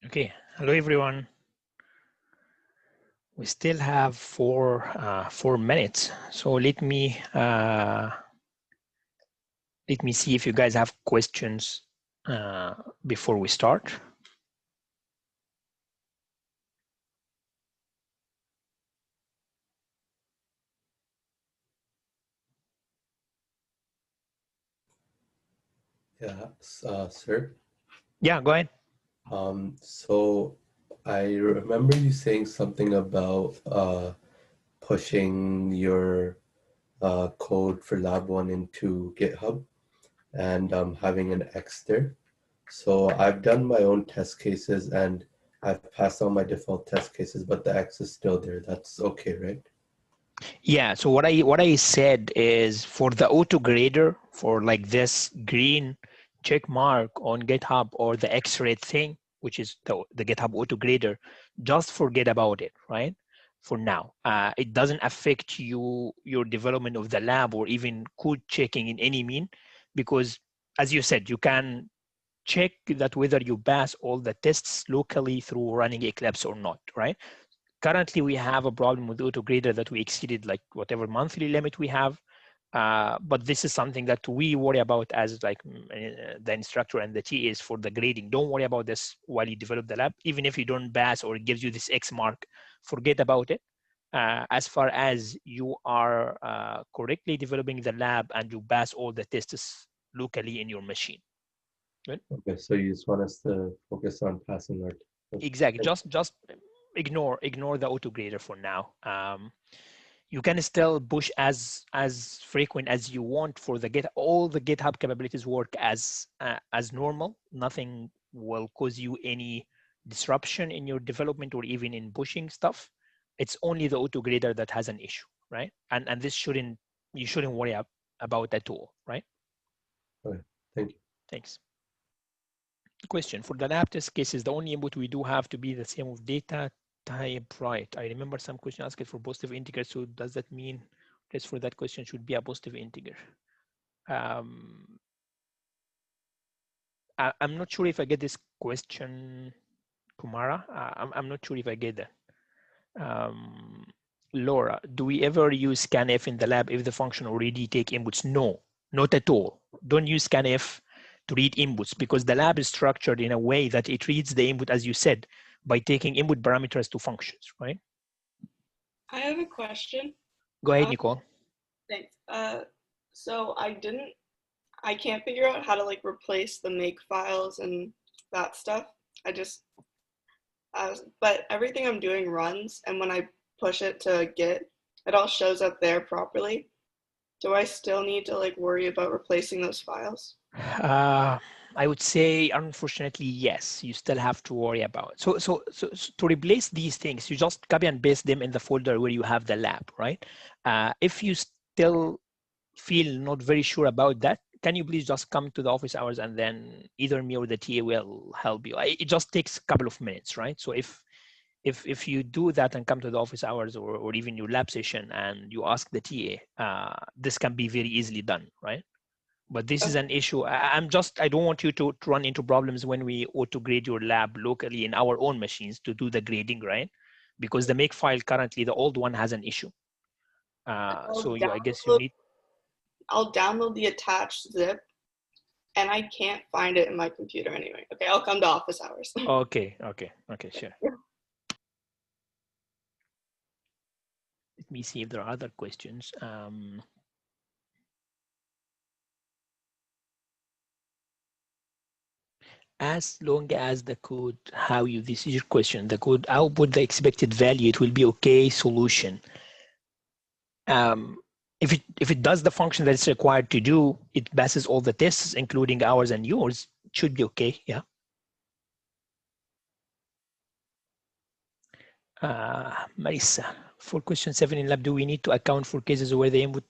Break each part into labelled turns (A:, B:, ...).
A: Okay, hello everyone. We still have 4 minutes, so let me see if you guys have questions before we start.
B: Yeah, sir.
A: Yeah, go ahead.
B: So I remember you saying something about pushing your code for Lab 1 into GitHub and having an X there. So I've done my own test cases and I've passed all my default test cases, but the X is still there. That's okay, right?
A: Yeah, so what I said is for the auto grader, for like this green check mark on GitHub or the X-ray thing, which is the GitHub auto grader, just forget about it, right? For now, it doesn't affect your development of the lab or even code checking in any mean, because as you said, you can check that whether you pass all the tests locally through running Eclipse or not, right? Currently, we have a problem with AutoGrader that we exceeded like whatever monthly limit we have. But this is something that we worry about as like the instructor and the TAs for the grading. Don't worry about this while you develop the lab. Even if you don't pass or it gives you this X mark, forget about it. As far as you are correctly developing the lab and you pass all the tests locally in your machine. Good.
B: Okay, so you just want us to focus on passing our test.
A: Exactly. Just ignore the autograder for now. You can still push as frequent as you want for the all the GitHub capabilities work as normal. Nothing will cause you any disruption in your development or even in pushing stuff. It's only the autograder that has an issue, right? And this you shouldn't worry about at all, right?
B: Okay, thank you.
A: Thanks. Question for the lab test cases, the only input we do have to be the same of data type, right? I remember some question asked for positive integer. So does that mean just for that question should be a positive integer? I'm not sure if I get this question, Kumara. I'm not sure if I get that. Laura, do we ever use scanf in the lab if the function already take inputs? No, not at all. Don't use scanf to read inputs because the lab is structured in a way that it reads the input, as you said, by taking input parameters to functions, right?
C: I have a question.
A: Go ahead, Nicole.
C: Thanks. So I can't figure out how to like replace the make files and that stuff. But everything I'm doing runs, and when I push it to Git, it all shows up there properly. Do I still need to like worry about replacing those files?
A: I would say, unfortunately, yes, you still have to worry about it. So to replace these things, you just copy and paste them in the folder where you have the lab, right? If you still feel not very sure about that, can you please just come to the office hours and then either me or the TA will help you. It just takes a couple of minutes, right? So if you do that and come to the office hours or even your lab session and you ask the TA, this can be very easily done, right? But this is an issue. I don't want you to run into problems when we auto grade your lab locally in our own machines to do the grading, right? Because the make file currently, the old one has an issue. So I guess you need.
C: I'll download the attached zip and I can't find it in my computer anyway. Okay, I'll come to office hours.
A: Okay, sure. Let me see if there are other questions. As long as the code, this is your question, the code output the expected value, it will be okay solution. If it does the function that it's required to do, it passes all the tests, including ours and yours, it should be okay, yeah. Marissa, for question 7 in lab, do we need to account for cases where the input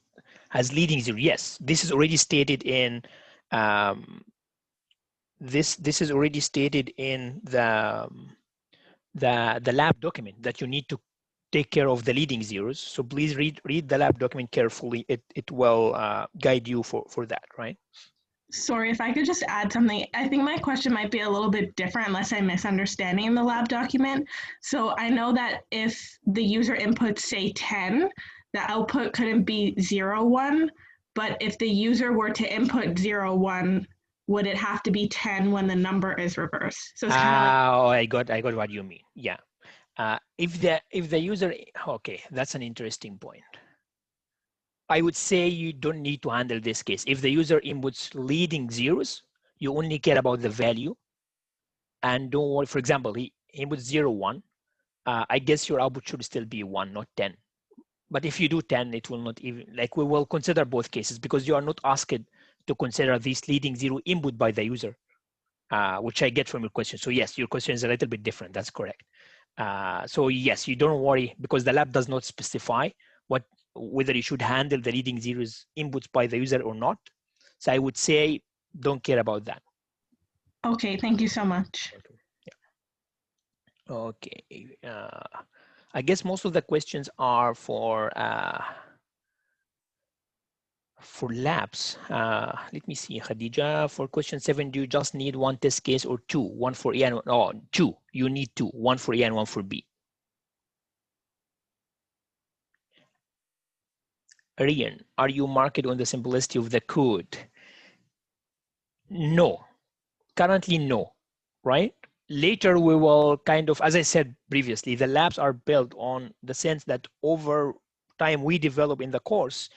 A: has leading 0? Yes, this is already stated in this is already stated in the lab document that you need to take care of the leading zeros. So please read the lab document carefully. It will guide you for that, right?
D: Sorry, if I could just add something. I think my question might be a little bit different unless I'm misunderstanding the lab document. So I know that if the user inputs say 10, the output couldn't be 0, 1. But if the user were to input 0, 1, would it have to be 10 when the number is reversed? So it's kind of like,
A: Oh, I got what you mean. Yeah. If the user, okay, that's an interesting point. I would say you don't need to handle this case. If the user inputs leading zeros, you only care about the value. And don't worry, for example, he inputs 0, 1. I guess your output should still be 1, not 10. But if you do 10, it will not even, like we will consider both cases because you are not asked to consider this leading zero input by the user, which I get from your question. So yes, your question is a little bit different. That's correct. So yes, you don't worry because the lab does not specify whether you should handle the leading zeros inputs by the user or not. So I would say don't care about that.
D: okay, thank you so much.
A: Okay. I guess most of the questions are for labs. Let me see, Khadija, for question 7, do you just need one test case or two? One for A and one, oh, two. You need two, one for A and one for B. Rian, are you marked on the simplicity of the code? No, currently no, right? Later we will kind of, as I said previously, the labs are built on the sense that over time we develop in the course,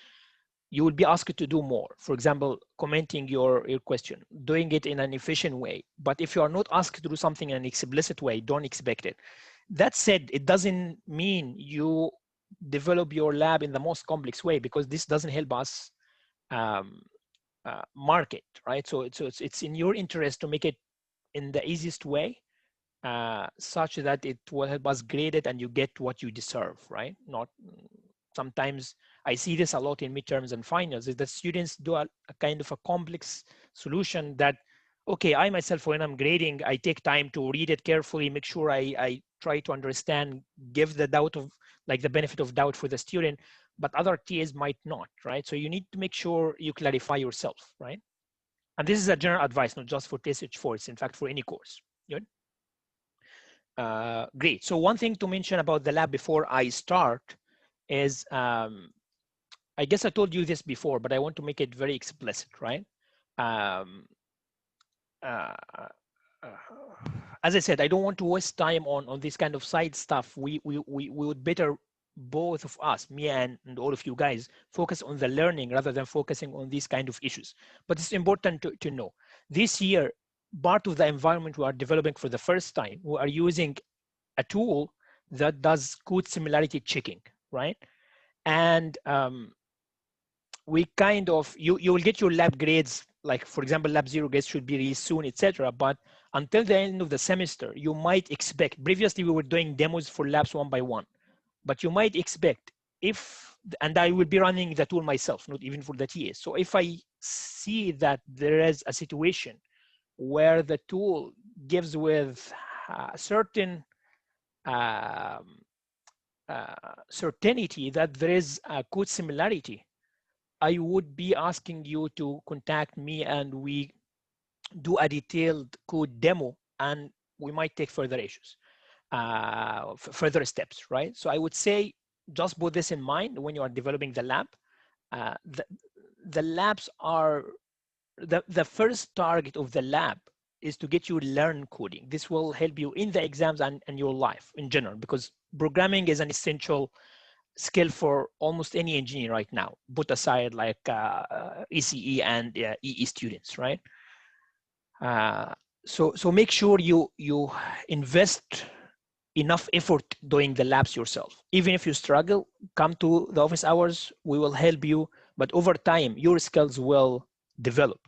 A: you will be asked to do more. For example, commenting your question, doing it in an efficient way. But if you are not asked to do something in an explicit way, don't expect it. That said, it doesn't mean you develop your lab in the most complex way because this doesn't help us market, right? So it's in your interest to make it in the easiest way, such that it will help us grade it and you get what you deserve, right? Not sometimes I see this a lot in midterms and finals is that students do a kind of a complex solution that, okay, I myself, when I'm grading, I take time to read it carefully, make sure I try to understand, give the doubt of like the benefit of doubt for the student, but other TAs might not, right? So you need to make sure you clarify yourself, right? And this is a general advice, not just for TSH4, it's in fact for any course. Good. Great. So one thing to mention about the lab before I start is, I guess I told you this before, but I want to make it very explicit, right? Um, uh, uh, as I said, I don't want to waste time on this kind of side stuff. We would better, both of us, me and all of you guys, focus on the learning rather than focusing on these kind of issues. But it's important to know. This year, part of the environment we are developing for the first time, we are using a tool that does code similarity checking, right? And we kind of, you will get your lab grades, like for example, lab 0 grades should be released soon, etc. But until the end of the semester, you might expect, previously we were doing demos for labs one by one, but you might expect if, and I will be running the tool myself, not even for the TA. So if I see that there is a situation where the tool gives with certain certainty that there is a code similarity, I would be asking you to contact me and we do a detailed code demo and we might take further issues, further steps, right? So I would say just put this in mind when you are developing the lab. The labs are, the first target of the lab is to get you learn coding. This will help you in the exams and your life in general, because programming is an essential skill for almost any engineer right now, put aside like ECE and EE students, right? So make sure you invest enough effort doing the labs yourself. Even if you struggle, come to the office hours, we will help you, but over time, your skills will develop.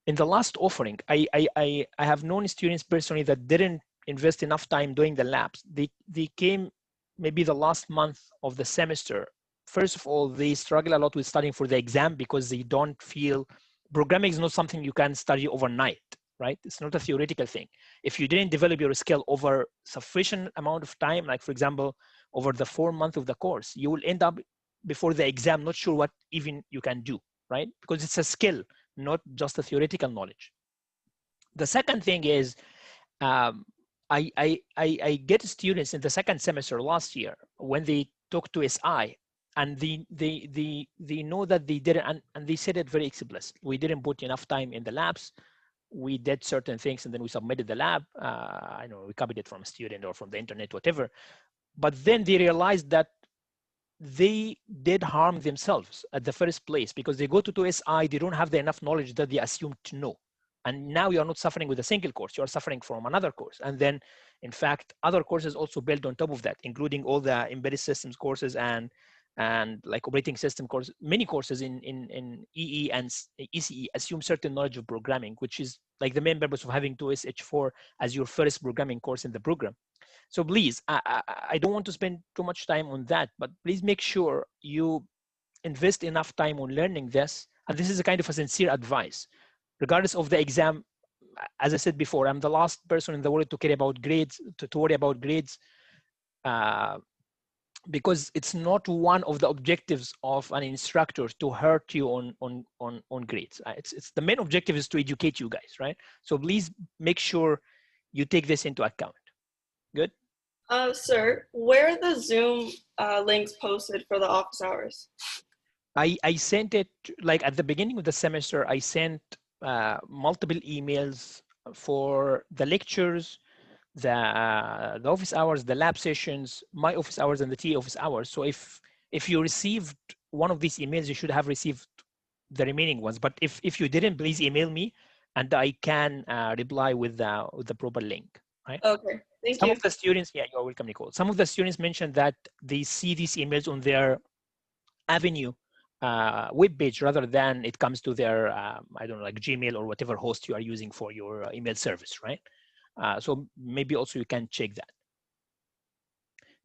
A: In the last offering, I have known students personally that didn't invest enough time doing the labs. They came maybe the last month of the semester. First of all, they struggle a lot with studying for the exam because they don't feel, programming is not something you can study overnight, right? It's not a theoretical thing. If you didn't develop your skill over sufficient amount of time, like for example, over the 4 months of the course, you will end up before the exam not sure what even you can do, right? Because it's a skill not just a theoretical knowledge. The second thing is, I get students in the second semester last year when they talk to SI, and they know that they didn't, and they said it very explicit. We didn't put enough time in the labs. We did certain things and then we submitted the lab. I know we copied it from a student or from the internet, whatever. But then they realized that they did harm themselves at the first place because they go to 2SI, they don't have the enough knowledge that they assume to know. And now you are not suffering with a single course, you are suffering from another course. And then, in fact, other courses also build on top of that, including all the embedded systems courses and like operating system courses. Many courses in EE and ECE assume certain knowledge of programming, which is like the main purpose of having 2SH4 as your first programming course in the program. So please, I don't want to spend too much time on that, but please make sure you invest enough time on learning this. And this is a kind of a sincere advice. Regardless of the exam, as I said before, I'm the last person in the world to care about grades, to worry about grades, because it's not one of the objectives of an instructor to hurt you on grades. It's the main objective is to educate you guys, right? So please make sure you take this into account. Good?
C: Sir, where are the Zoom links posted for the office hours?
A: I sent it, like at the beginning of the semester, I sent multiple emails for the lectures, the office hours, the lab sessions, my office hours, and the TA office hours. So if you received one of these emails, you should have received the remaining ones. But if you didn't, please email me, and I can reply with the proper link. Right?
C: Okay, thank
A: Some
C: you.
A: of the students, yeah, you're welcome, Nicole. Some of the students mentioned that they see these emails on their Avenue web page rather than it comes to their, I don't know, like Gmail or whatever host you are using for your email service, right? So maybe also you can check that.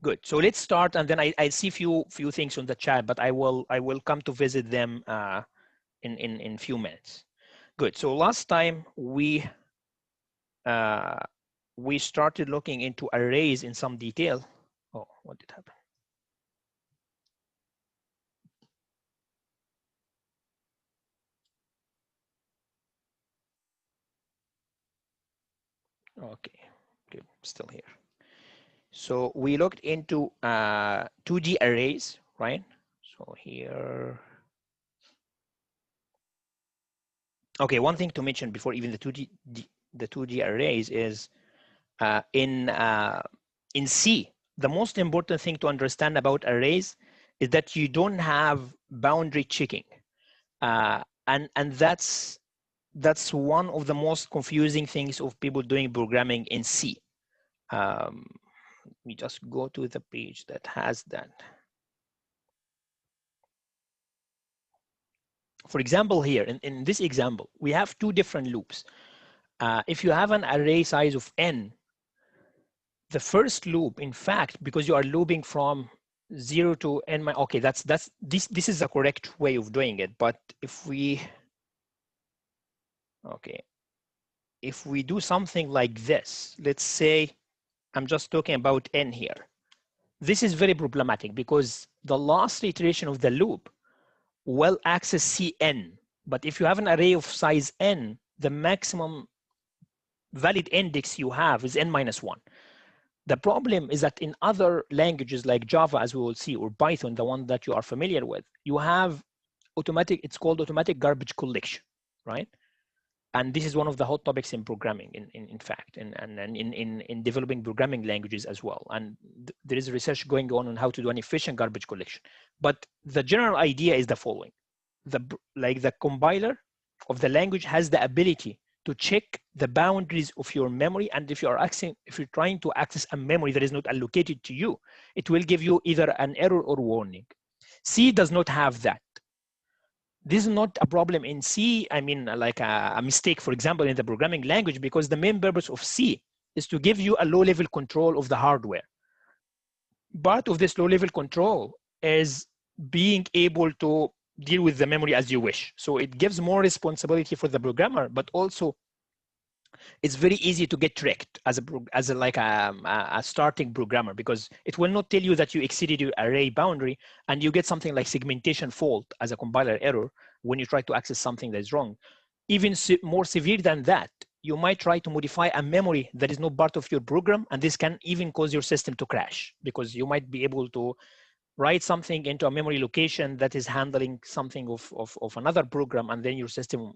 A: Good. So let's start, and then I see few things on the chat, but I will come to visit them in few minutes. Good. So last time we started looking into arrays in some detail. Oh, what did happen? Okay, good, still here. So we looked into 2D arrays, right? So here, okay, one thing to mention before even the 2D arrays is in C, the most important thing to understand about arrays is that you don't have boundary checking, and that's one of the most confusing things of people doing programming in C. Let me just go to the page that has that. For example, here in this example, we have two different loops. If you have an array size of n, the first loop, in fact, because you are looping from 0 to n, okay, this is the correct way of doing it. But if we, okay, if we do something like this, let's say I'm just talking about n here. This is very problematic because the last iteration of the loop will access Cn. But if you have an array of size n, the maximum valid index you have is n-1. The problem is that in other languages like Java, as we will see, or Python, the one that you are familiar with, you have automatic, it's called automatic garbage collection, right? And this is one of the hot topics in programming, in fact, and in developing programming languages as well. And there is research going on how to do an efficient garbage collection. But the general idea is the following: the compiler of the language has the ability to check the boundaries of your memory, and if you're trying to access a memory that is not allocated to you, it will give you either an error or warning. C does not have that. This is not a problem in C, I mean, like a mistake, for example, in the programming language, because the main purpose of C is to give you a low-level control of the hardware. Part of this low-level control is being able to deal with the memory as you wish. So it gives more responsibility for the programmer, but also it's very easy to get tricked as a starting programmer, because it will not tell you that you exceeded your array boundary, and you get something like segmentation fault as a compiler error when you try to access something that is wrong. even more severe than that, you might try to modify a memory that is not part of your program, and this can even cause your system to crash, because you might be able to write something into a memory location that is handling something of another program, and then your system,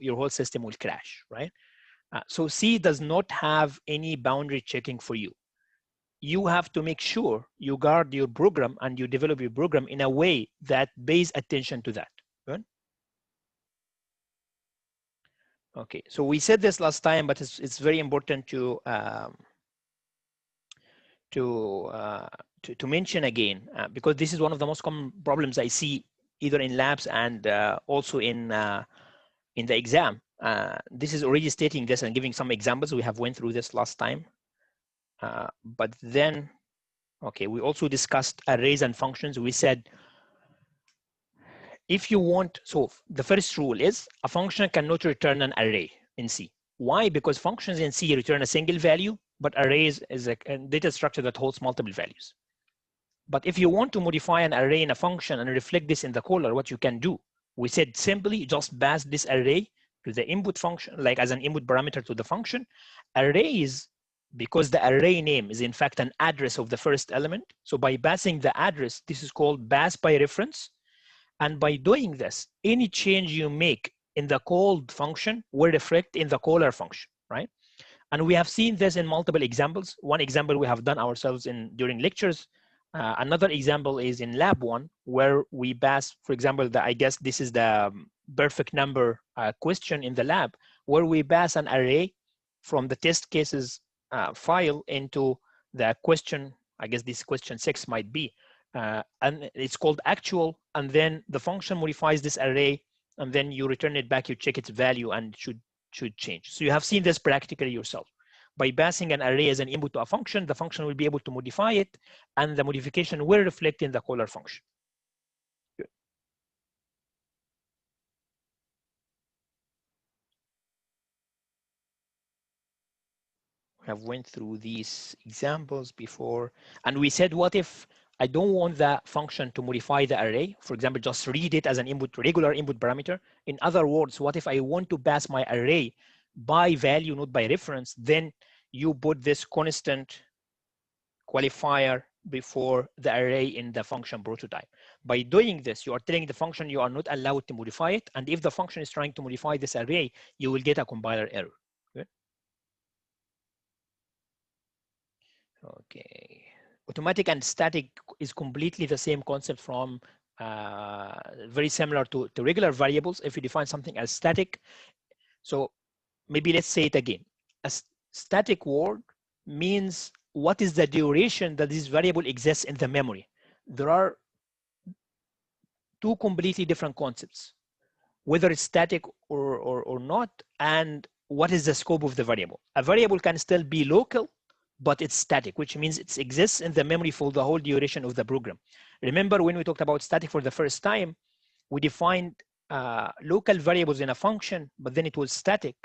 A: your whole system will crash, right? So C does not have any boundary checking for you. You have to make sure you guard your program and you develop your program in a way that pays attention to that. Good. Okay, so we said this last time, but it's very important to mention again, because this is one of the most common problems I see either in labs and also in the exam. This is already stating this and giving some examples. We have went through this last time, but then, okay, we also discussed arrays and functions. We said, if you want, so the first rule is a function cannot return an array in C. Why? Because functions in C return a single value, but arrays is a data structure that holds multiple values. But if you want to modify an array in a function and reflect this in the caller, what you can do, we said simply just pass this array to the input function, like as an input parameter to the function. Arrays, because the array name is in fact an address of the first element. So by passing the address, this is called pass by reference. And by doing this, any change you make in the called function will reflect in the caller function, right? And we have seen this in multiple examples. One example we have done ourselves during lectures. Another example is in lab 1, where we pass, for example, I guess this is the perfect number question in the lab, where we pass an array from the test cases file into the question. I guess this question 6 might be. And it's called actual, and then the function modifies this array, and then you return it back, you check its value, and it should change. So you have seen this practically yourself. By passing an array as an input to a function, the function will be able to modify it, and the modification will reflect in the caller function. Good. We have went through these examples before, and we said, what if I don't want the function to modify the array? For example, just read it as an input, regular input parameter. In other words, what if I want to pass my array by value, not by reference? Then you put this constant qualifier before the array in the function prototype. By doing this, you are telling the function you are not allowed to modify it. And if the function is trying to modify this array, you will get a compiler error. Good. Okay. Automatic and static is completely the same concept from very similar to regular variables. If you define something as static, so maybe let's say it again. A static word means what is the duration that this variable exists in the memory. There are two completely different concepts, whether it's static or not, and what is the scope of the variable. A variable can still be local, but it's static, which means it exists in the memory for the whole duration of the program. Remember when we talked about static for the first time, we defined local variables in a function, but then it was static.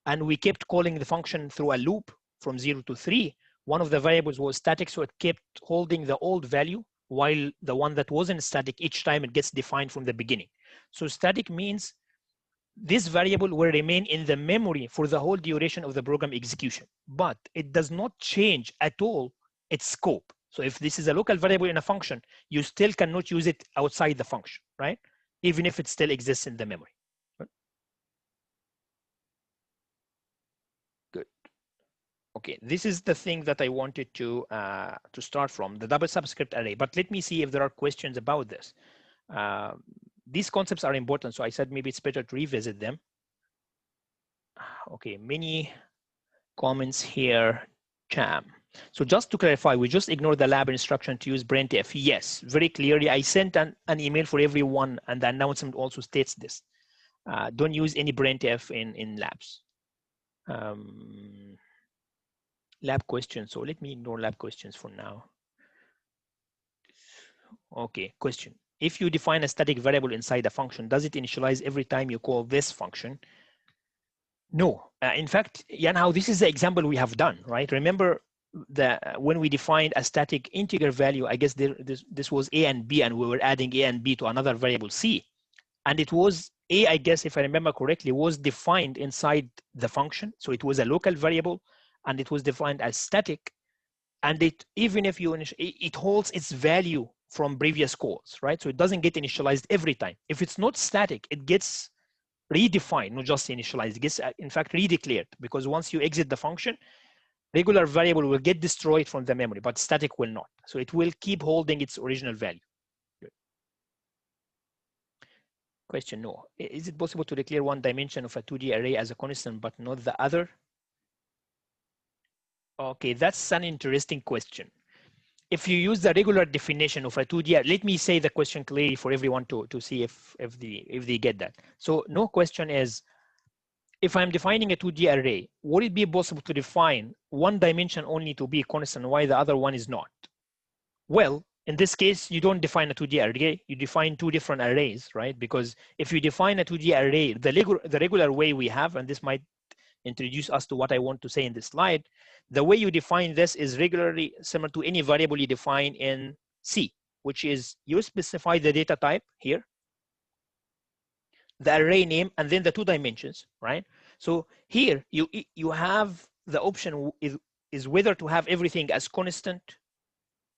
A: And we kept calling the function through a loop from 0 to 3. One of the variables was static, so it kept holding the old value, while the one that wasn't static, each time it gets defined from the beginning. So static means this variable will remain in the memory for the whole duration of the program execution, but it does not change at all its scope. So if this is a local variable in a function, you still cannot use it outside the function, right? Even if it still exists in the memory. Good. Okay, this is the thing that I wanted to start from, the double subscript array. But let me see if there are questions about this. These concepts are important, so I said maybe it's better to revisit them. Okay, many comments here, Cham. So just to clarify, we just ignored the lab instruction to use printf. Yes, very clearly. I sent an email for everyone, and the announcement also states this. Don't use any printf in labs. Lab questions. So let me ignore lab questions for now. Okay, question. If you define a static variable inside a function, does it initialize every time you call this function? No. In fact, Yanhao, this is the example we have done, right? Remember when we defined a static integer value, I guess this was a and b, and we were adding a and b to another variable c. And it was A, I guess, if I remember correctly, was defined inside the function. So it was a local variable, and it was defined as static. And it, even if you, it holds its value from previous calls, right? So it doesn't get initialized every time. If it's not static, it gets redefined, not just initialized. It gets, in fact, redeclared, because once you exit the function, regular variable will get destroyed from the memory, but static will not. So it will keep holding its original value. Good. Question, no. Is it possible to declare one dimension of a 2D array as a constant, but not the other? Okay, that's an interesting question. If you use the regular definition of a 2D, let me say the question clearly for everyone to see if they get that. So no question is, if I'm defining a 2D array, would it be possible to define one dimension only to be constant, why the other one is not? Well, in this case, you don't define a 2D array, you define two different arrays, right? Because if you define a 2D array, the regular way we have, and this might introduce us to what I want to say in this slide, the way you define this is regularly similar to any variable you define in C, which is you specify the data type here, the array name, and then the two dimensions, right? So here you have the option is whether to have everything as constant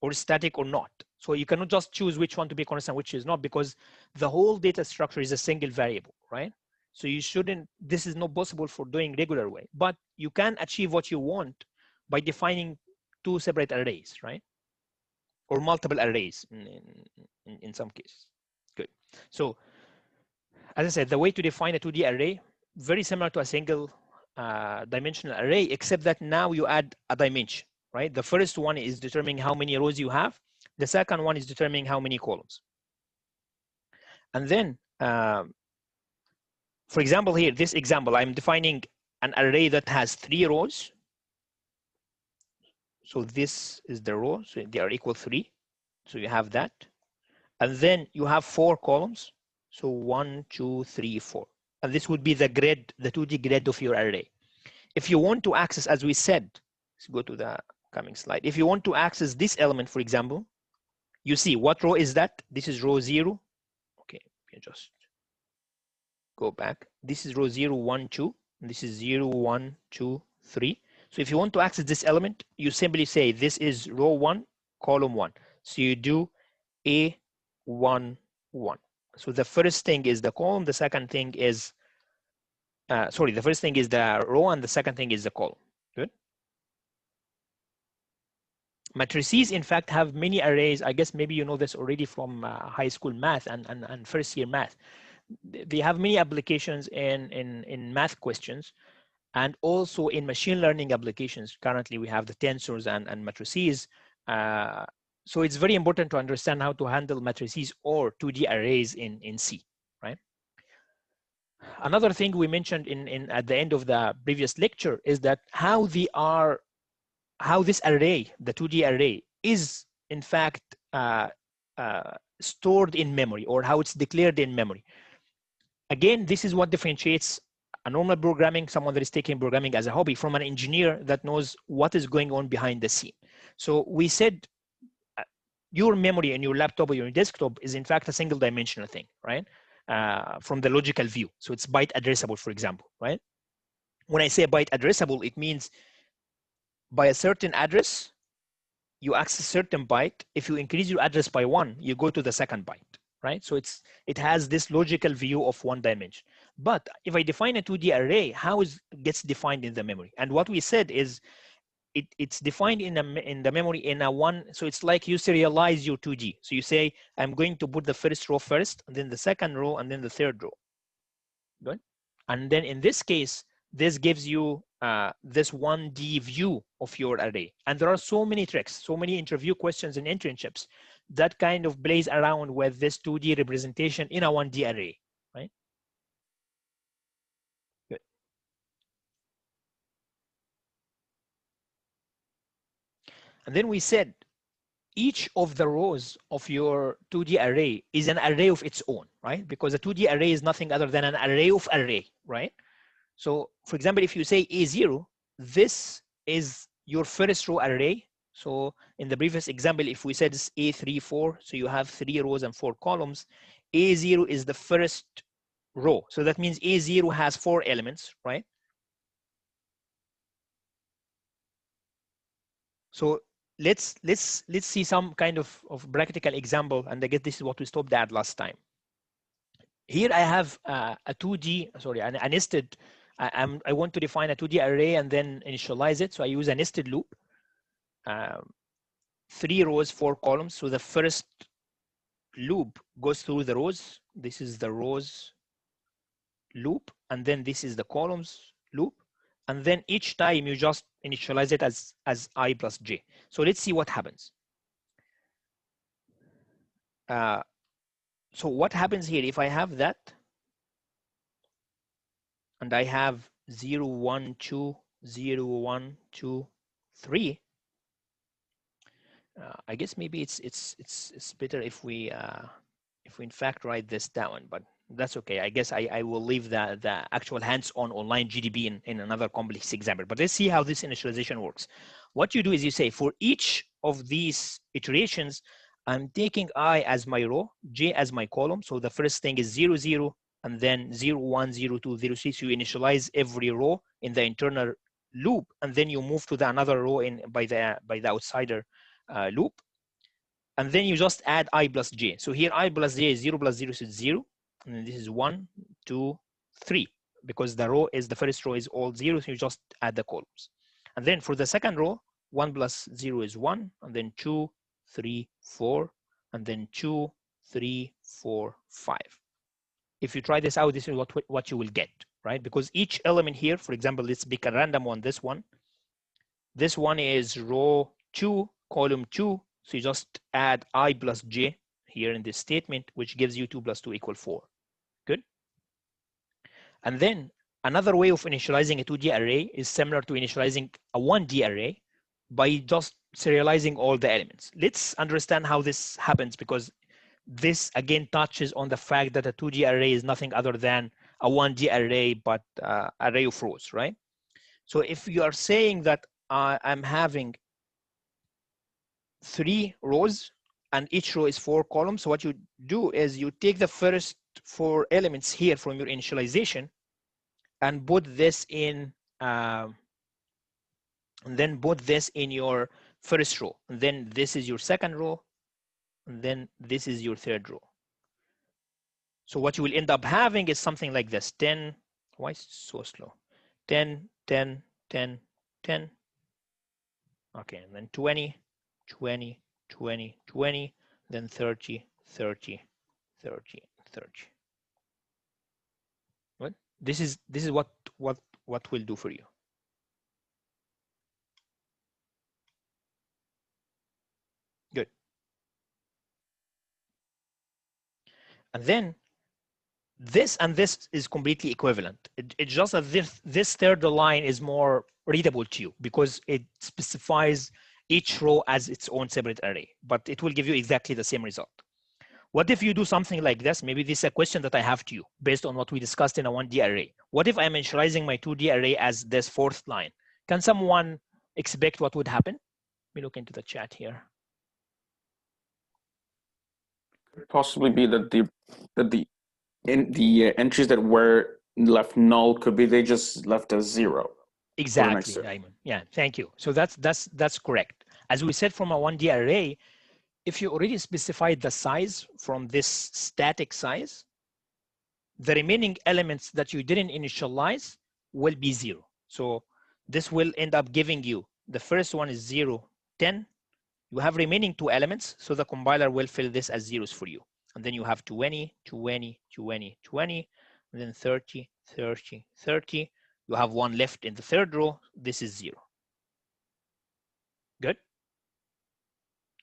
A: or static or not. So you cannot just choose which one to be constant, which is not, because the whole data structure is a single variable, right? So you shouldn't, this is not possible for doing regular way, but you can achieve what you want by defining two separate arrays, right? Or multiple arrays in some cases. Good. So as I said, the way to define a 2D array, very similar to a single dimensional array, except that now you add a dimension, right? The first one is determining how many rows you have. The second one is determining how many columns. And then, for example, here, this example, I'm defining an array that has 3 rows. So this is the row, so they are equal 3. So you have that. And then you have 4 columns. So 1, 2, 3, 4. And this would be the grid, the 2D grid of your array. If you want to access, as we said, let's go to the coming slide. If you want to access this element, for example, you see what row is that? This is row 0. Okay, we can just go back. This is row 0, 1, 2. And this is 0, 1, 2, 3. So if you want to access this element, you simply say this is row 1, column 1. So you do A1, 1. So the first thing is the column, the second thing is, the first thing is the row, and the second thing is the column. Good. Matrices, in fact, have many arrays. I guess maybe you know this already from high school math and first year math. They have many applications in math questions, and also in machine learning applications. Currently, we have the tensors and matrices. So it's very important to understand how to handle matrices or 2D arrays in C, right? Another thing we mentioned at the end of the previous lecture is that how this array, the 2D array, is in fact stored in memory, or how it's declared in memory. Again, this is what differentiates a normal programming, someone that is taking programming as a hobby, from an engineer that knows what is going on behind the scene. So we said your memory in your laptop or your desktop is in fact a single dimensional thing, right? From the logical view. So it's byte addressable, for example, right? When I say byte addressable, it means by a certain address, you access certain byte. If you increase your address by 1, you go to the second byte, right? So it has this logical view of one dimension. But if I define a 2D array, how it gets defined in the memory? And what we said is it's defined in the memory in a one. So it's like you serialize your 2D. So you say, I'm going to put the first row first, and then the second row, and then the third row. Good. And then in this case, this gives you this 1D view of your array. And there are so many tricks, so many interview questions and internships that kind of plays around with this 2D representation in a 1D array, right? Good. And then we said, each of the rows of your 2D array is an array of its own, right? Because a 2D array is nothing other than an array of array, right? So for example, if you say A0, this is your first row array. So in the previous example, if we said it's A3, 4, so you have 3 rows and 4 columns. A0 is the first row. So that means A0 has 4 elements, right? So let's see some kind of practical example, and I guess this is what we stopped at last time. Here I have a 2D, sorry, a nested. I want to define a 2D array and then initialize it. So I use a nested loop. 3 rows, 4 columns. So the first loop goes through the rows. This is the rows loop, and then this is the columns loop. And then each time you just initialize it as I plus j. So let's see what happens. So what happens here if I have that, and I have 0, 1, 2, 0, 1, 2, 3. I guess maybe it's better if we in fact write this down, but that's okay. I guess I will leave the actual hands-on online GDB in another complex example. But let's see how this initialization works. What you do is you say for each of these iterations, I'm taking I as my row, j as my column. So the first thing is 0, 0, and then 0, 1, 0, 2, 0, 3. So you initialize every row in the internal loop, and then you move to the another row by the outsider loop, and then you just add I plus j. So here I plus j is 0 plus 0 is 0, and this is 1, 2, 3, because the row is the first row is all 0, so you just add the columns. And then for the second row, 1 plus 0 is 1, and then 2, 3, 4, and then 2, 3, 4, 5. If you try this out, this is what you will get, right? Because each element here, for example, let's pick a random one, this one. This one is row 2, column 2. So you just add I plus j here in this statement, which gives you 2 plus 2 equal 4. Good. And then another way of initializing a 2D array is similar to initializing a 1D array by just serializing all the elements. Let's understand how this happens, because this again touches on the fact that a 2D array is nothing other than a 1D array, but array of rows, right? So if you are saying that I'm having 3 rows and each row is 4 columns, so what you do is you take the first 4 elements here from your initialization and put this in, and then put this in your first row, and then this is your second row, and then this is your third row. So what you will end up having is something like this: 10, why is it so slow? 10, 10, 10, 10. Okay, and then 20, 20, 20, 20, then 30, 30, 30, 30. What? This is what will do for you. Good. And then this and this is completely equivalent. It's just that this third line is more readable to you because it specifies each row as its own separate array, but it will give you exactly the same result. What if you do something like this? Maybe this is a question that I have to you based on what we discussed in a 1D array. What if I'm initializing my 2D array as this fourth line? Can someone expect what would happen? Let me look into the chat here.
E: Could possibly be that the entries that were left null could be they just left as 0.
A: Exactly, Ayman. Yeah, thank you. So that's correct. As we said from a 1D array, if you already specified the size from this static size, the remaining elements that you didn't initialize will be 0. So this will end up giving you, the first one is 0, 10. You have remaining 2 elements, so the compiler will fill this as zeros for you. And then you have 20, 20, 20, 20, and then 30, 30, 30. You have 1 left in the third row. This is 0. Good?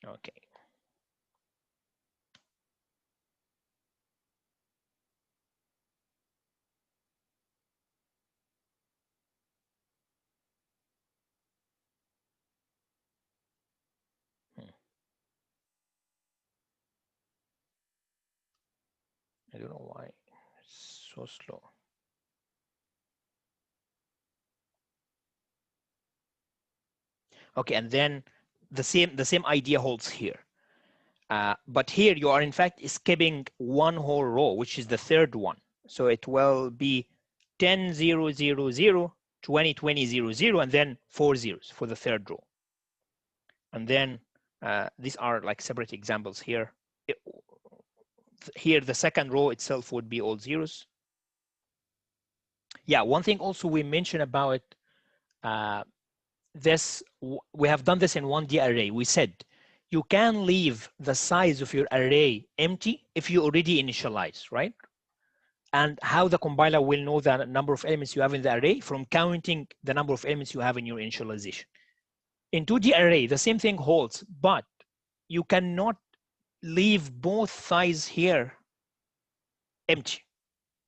A: Okay. I don't know why it's so slow. Okay, and then the same idea holds here. But here you are in fact skipping one whole row, which is the third one. So it will be 10, 0, 0, 0, 20, 20, 0, 0, and then 4 zeros for the third row. And then these are like separate examples here. Here, the second row itself would be all zeros. Yeah, one thing also we mentioned about this, we have done this in 1D array. We said you can leave the size of your array empty if you already initialize, right? And how the compiler will know the number of elements you have in the array from counting the number of elements you have in your initialization. In 2D array, the same thing holds, but you cannot leave both sides here empty.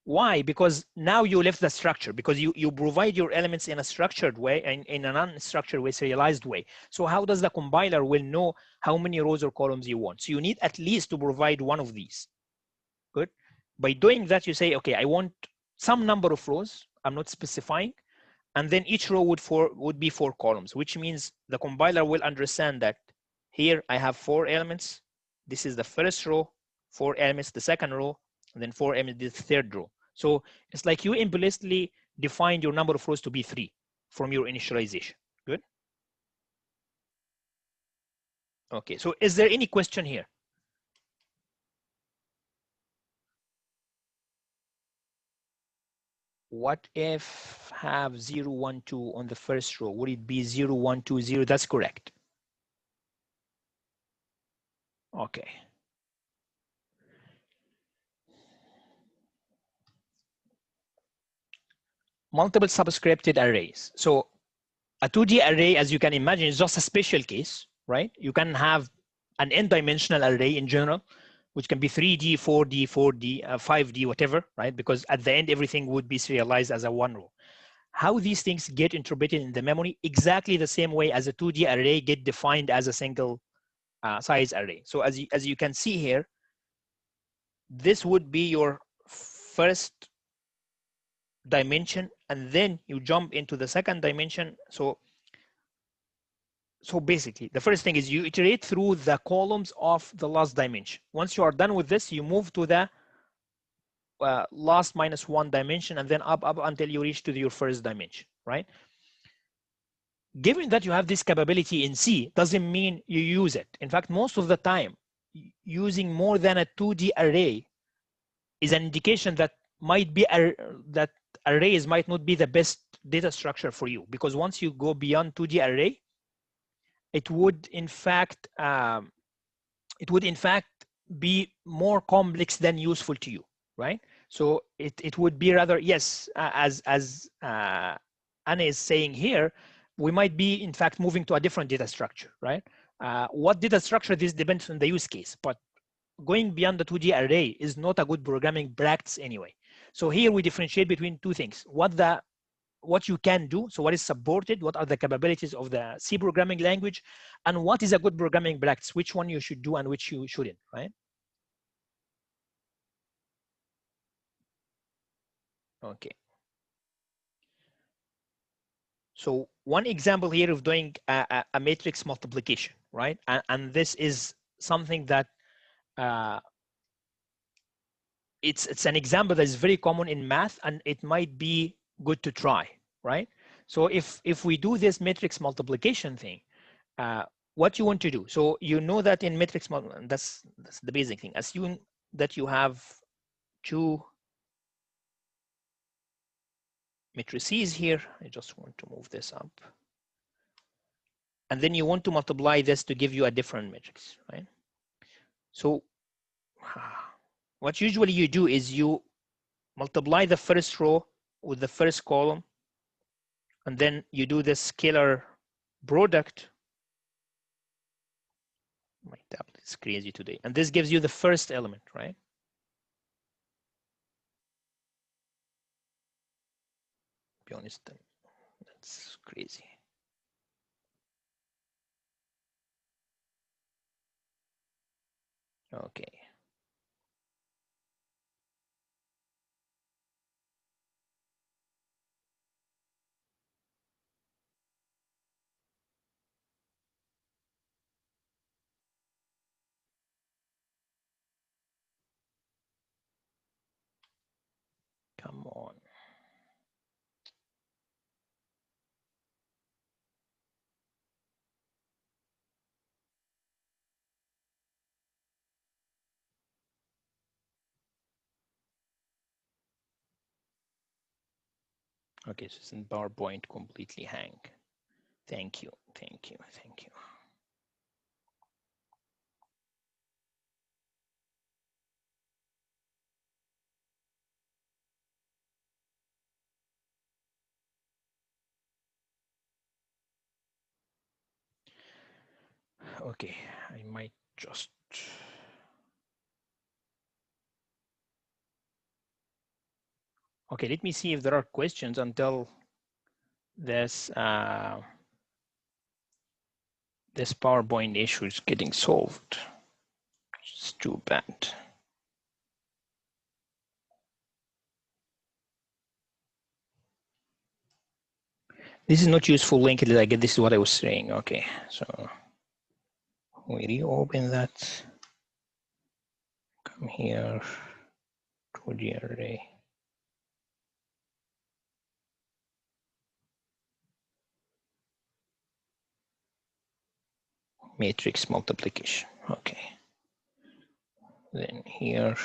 A: Why? Because now you left the structure, because you provide your elements in a structured way and in an unstructured way, serialized way. So how does the compiler will know how many rows or columns you want? So you need at least to provide one of these. Good. By doing that, you say, okay, I want some number of rows. I'm not specifying. And then each row would be 4 columns, which means the compiler will understand that here I have 4 elements. This is the first row, 4 elements, the second row, and then 4 elements, the third row. So it's like you implicitly defined your number of rows to be 3 from your initialization. Good. Okay, so is there any question here? What if have 0, 1, 2 on the first row? Would it be 0, 1, 2, 0? That's correct. Okay. Multiple subscripted arrays. So a 2D array, as you can imagine, is just a special case, right? You can have an n-dimensional array in general, which can be 3D, 4D, 4D, 5D, whatever, right? Because at the end, everything would be serialized as a one row. How these things get interpreted in the memory, exactly the same way as a 2D array get defined as a single size array. So as you can see here, this would be your first dimension, and then you jump into the second dimension. So basically, the first thing is you iterate through the columns of the last dimension. Once you are done with this, you move to the last -1 dimension, and then up until you reach to your first dimension, right? Given that you have this capability in C, doesn't mean you use it. In fact, most of the time, using more than a 2D array is an indication that might be that arrays might not be the best data structure for you, because once you go beyond 2D array, it would in fact be more complex than useful to you, right? So it would be rather, yes, as Anna is saying here, we might be in fact moving to a different data structure, right? What data structure, this depends on the use case, but going beyond the 2D array is not a good programming practice anyway. So here we differentiate between two things: what you can do, so what is supported, what are the capabilities of the C programming language, and what is a good programming practice, which one you should do and which you shouldn't, right? Okay. So one example here of doing a matrix multiplication, right? And this is something that it's an example that is very common in math, and it might be good to try, right? So if we do this matrix multiplication thing, what you want to do, so you know that in matrix, that's the basic thing. Assume that you have two matrices here. I just want to move this up. And then you want to multiply this to give you a different matrix, right? So what usually you do is you multiply the first row with the first column, and then you do the scalar product. My tablet is crazy today. And this gives you the first element, right? Be honest, that's crazy. Okay. Come on. Okay, so it's in PowerPoint completely hang. Thank you, thank you, thank you. Okay, I might just. Okay, let me see if there are questions until this this PowerPoint issue is getting solved. It's too bad. This is not useful link. I get this is what I was saying. Okay, so we reopen that. Come here to the array. Matrix multiplication. Okay. Then here,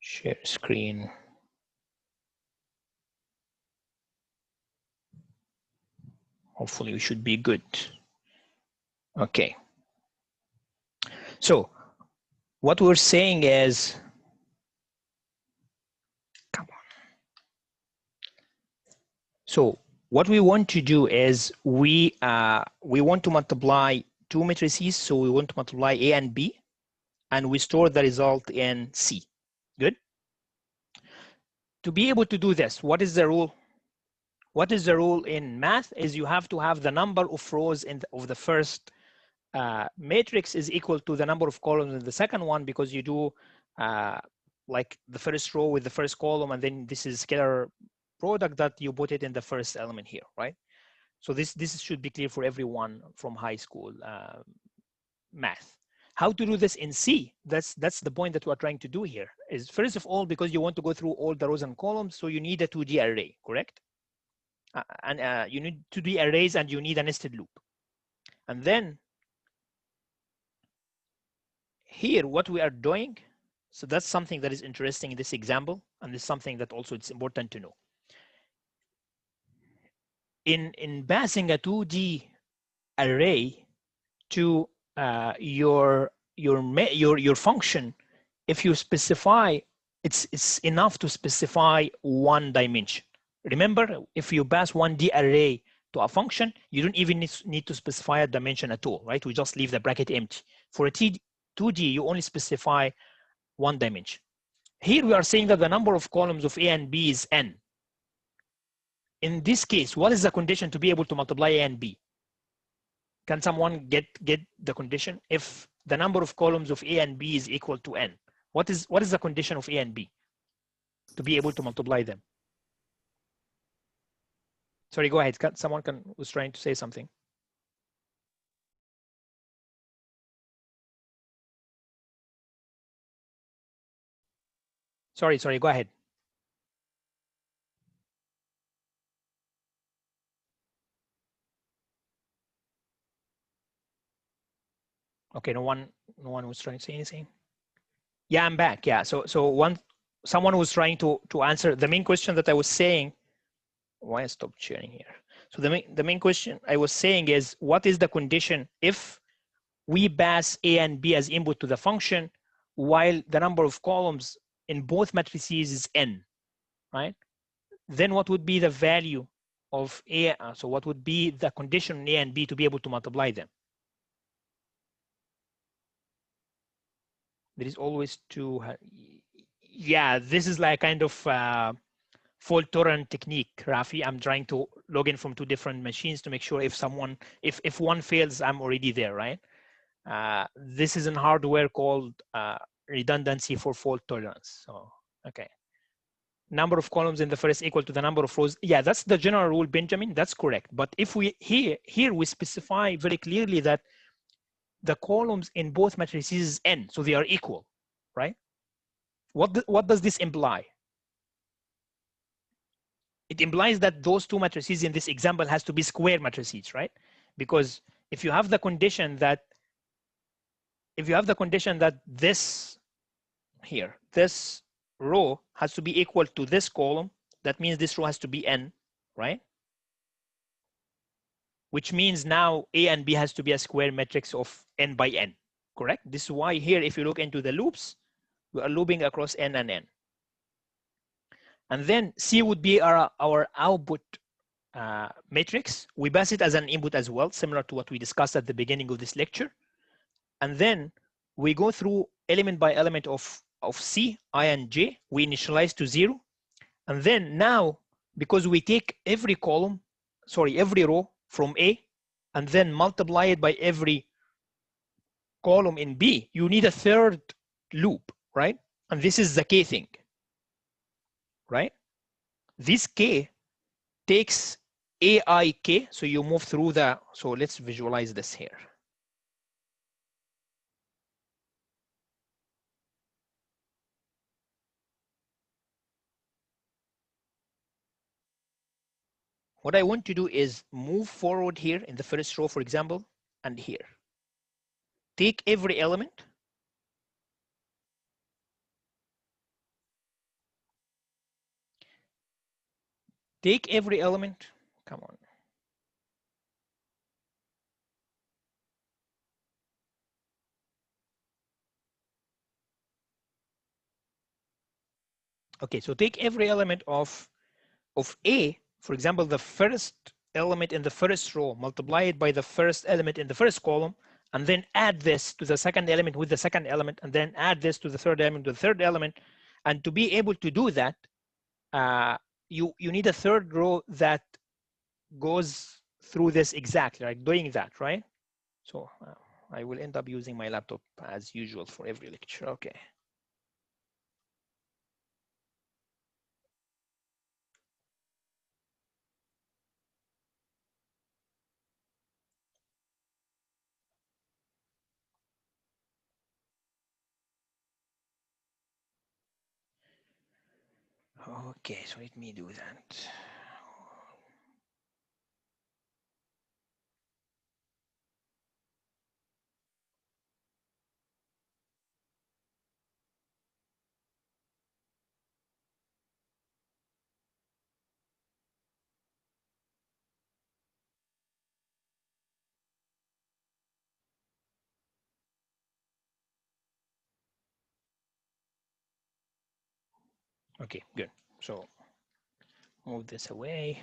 A: share screen. Hopefully we should be good. Okay. So what we're saying is, come on. So what we want to do is we want to multiply two matrices. So we want to multiply A and B, and we store the result in C. Good. To be able to do this, what is the rule? What is the rule in math? Is you have to have the number of rows of the first matrix is equal to the number of columns in the second one, because you do like the first row with the first column, and then this is scalar product that you put it in the first element here, right? So this should be clear for everyone from high school math. How to do this in C? That's the point that we're trying to do here. Is first of all, because you want to go through all the rows and columns, so you need a 2D array, correct? And you need 2D arrays, and you need a nested loop. And then here, what we are doing, so that's something that is interesting in this example, and it's something that also it's important to know. In passing a 2D array to your function, if you specify, it's enough to specify one dimension. Remember, if you pass 1D array to a function, you don't even need to specify a dimension at all, right? We just leave the bracket empty. For a 2D, you only specify one dimension. Here we are saying that the number of columns of A and B is n. In this case, what is the condition to be able to multiply A and B? Can someone get the condition? If the number of columns of A and B is equal to n, what is the condition of A and B to be able to multiply them? Sorry, go ahead. Someone was trying to say something. Sorry, go ahead. Okay, no one was trying to say anything. Yeah, I'm back. Yeah, so someone was trying to answer the main question that I was saying. Why I stopped sharing here? So the main question I was saying is, what is the condition if we pass A and B as input to the function, while the number of columns in both matrices is n, right? Then what would be the value of A? So what would be the condition in A and B to be able to multiply them? There is always two. Yeah, this is like kind of fault tolerant technique, Rafi. I'm trying to log in from two different machines to make sure if one fails, I'm already there, right? This is in hardware called redundancy for fault tolerance. So, okay. Number of columns in the first equal to the number of rows. Yeah, that's the general rule, Benjamin. That's correct. But if we here we specify very clearly that the columns in both matrices is n, so they are equal, right? What does this imply? it implies that those two matrices in this example has to be square matrices, right? Because if you have the condition that this here, this row has to be equal to this column, that means this row has to be n, right? Which means now A and B has to be a square matrix of n by n, correct? This is why here, if you look into the loops, we are looping across n and n. And then C would be our output matrix. We pass it as an input as well, similar to what we discussed at the beginning of this lecture. And then we go through element by element of C, I, and J. We initialize to 0. And then now, because we take every row from A, and then multiply it by every column in B, you need a third loop, right? And this is the K thing, right? This K takes AIK, so you move through so let's visualize this here. What I want to do is move forward here in the first row, for example, and here. Take every element. Take every element. Come on. Okay, so take every element of A, for example, the first element in the first row, multiply it by the first element in the first column, and then add this to the second element with the second element, and then add this to the third element with the third element. And to be able to do that, you need a third row that goes through this exactly, like doing that, right? So I will end up using my laptop as usual for every lecture. Okay. Okay, so let me do that. Okay, good. So move this away.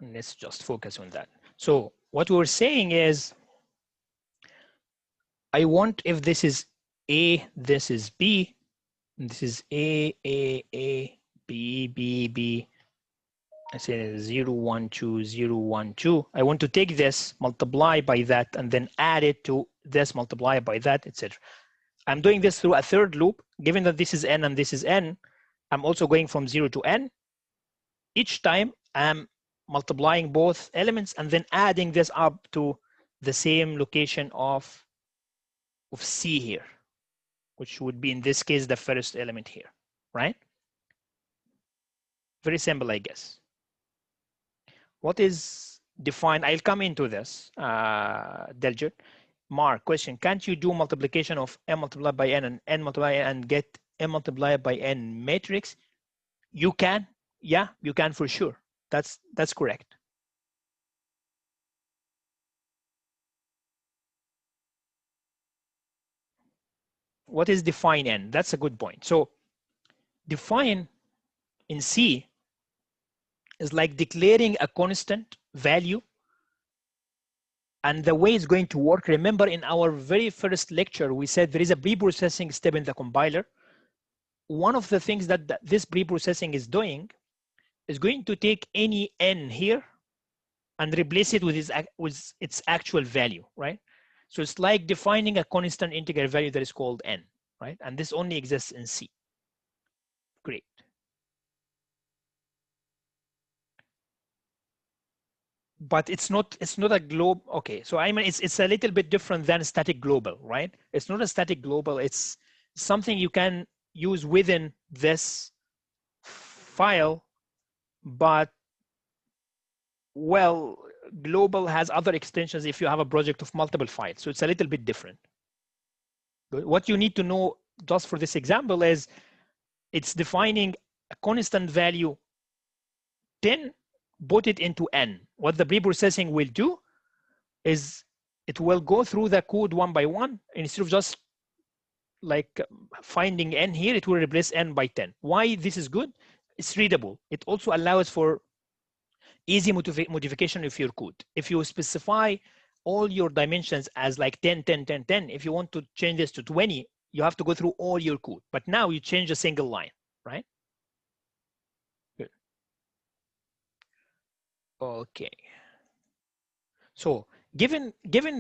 A: And let's just focus on that. So what we're saying is, I want, if this is A, this is B, and this is A, B, B, B. I say 0, 1, 2, 0, 1, 2. I want to take this, multiply by that, and then add it to this, multiply by that, etc. I'm doing this through a third loop. Given that this is n and this is n, I'm also going from 0 to n. Each time I'm multiplying both elements and then adding this up to the same location of C here, which would be in this case the first element here, right? Very simple, I guess. What is defined? I'll come into this, Delgert. Mark, question, can't you do multiplication of m multiplied by n and n multiplied and get m multiplied by n matrix? You can, yeah, you can for sure. That's correct. What is define n? That's a good point. So define in C is like declaring a constant value. And the way it's going to work, remember in our very first lecture, we said there is a pre-processing step in the compiler. One of the things that this pre-processing is doing is going to take any n here and replace it with its actual value, right? So it's like defining a constant integer value that is called n, right? And this only exists in C. Great. But it's not a globe. Okay, so I mean it's a little bit different than static global, right? It's not a static global. It's something you can use within this file but well, global has other extensions if you have a project of multiple files. So it's a little bit different. What you need to know just for this example is it's defining a constant value 10, put it into n. What the preprocessing will do is it will go through the code one by one. Instead of just like finding n here, it will replace n by 10. Why this is good? It's readable. It also allows for easy modification of your code. If you specify all your dimensions as like 10, 10, 10, 10, if you want to change this to 20, you have to go through all your code. But now you change a single line, right? Good. Okay. So given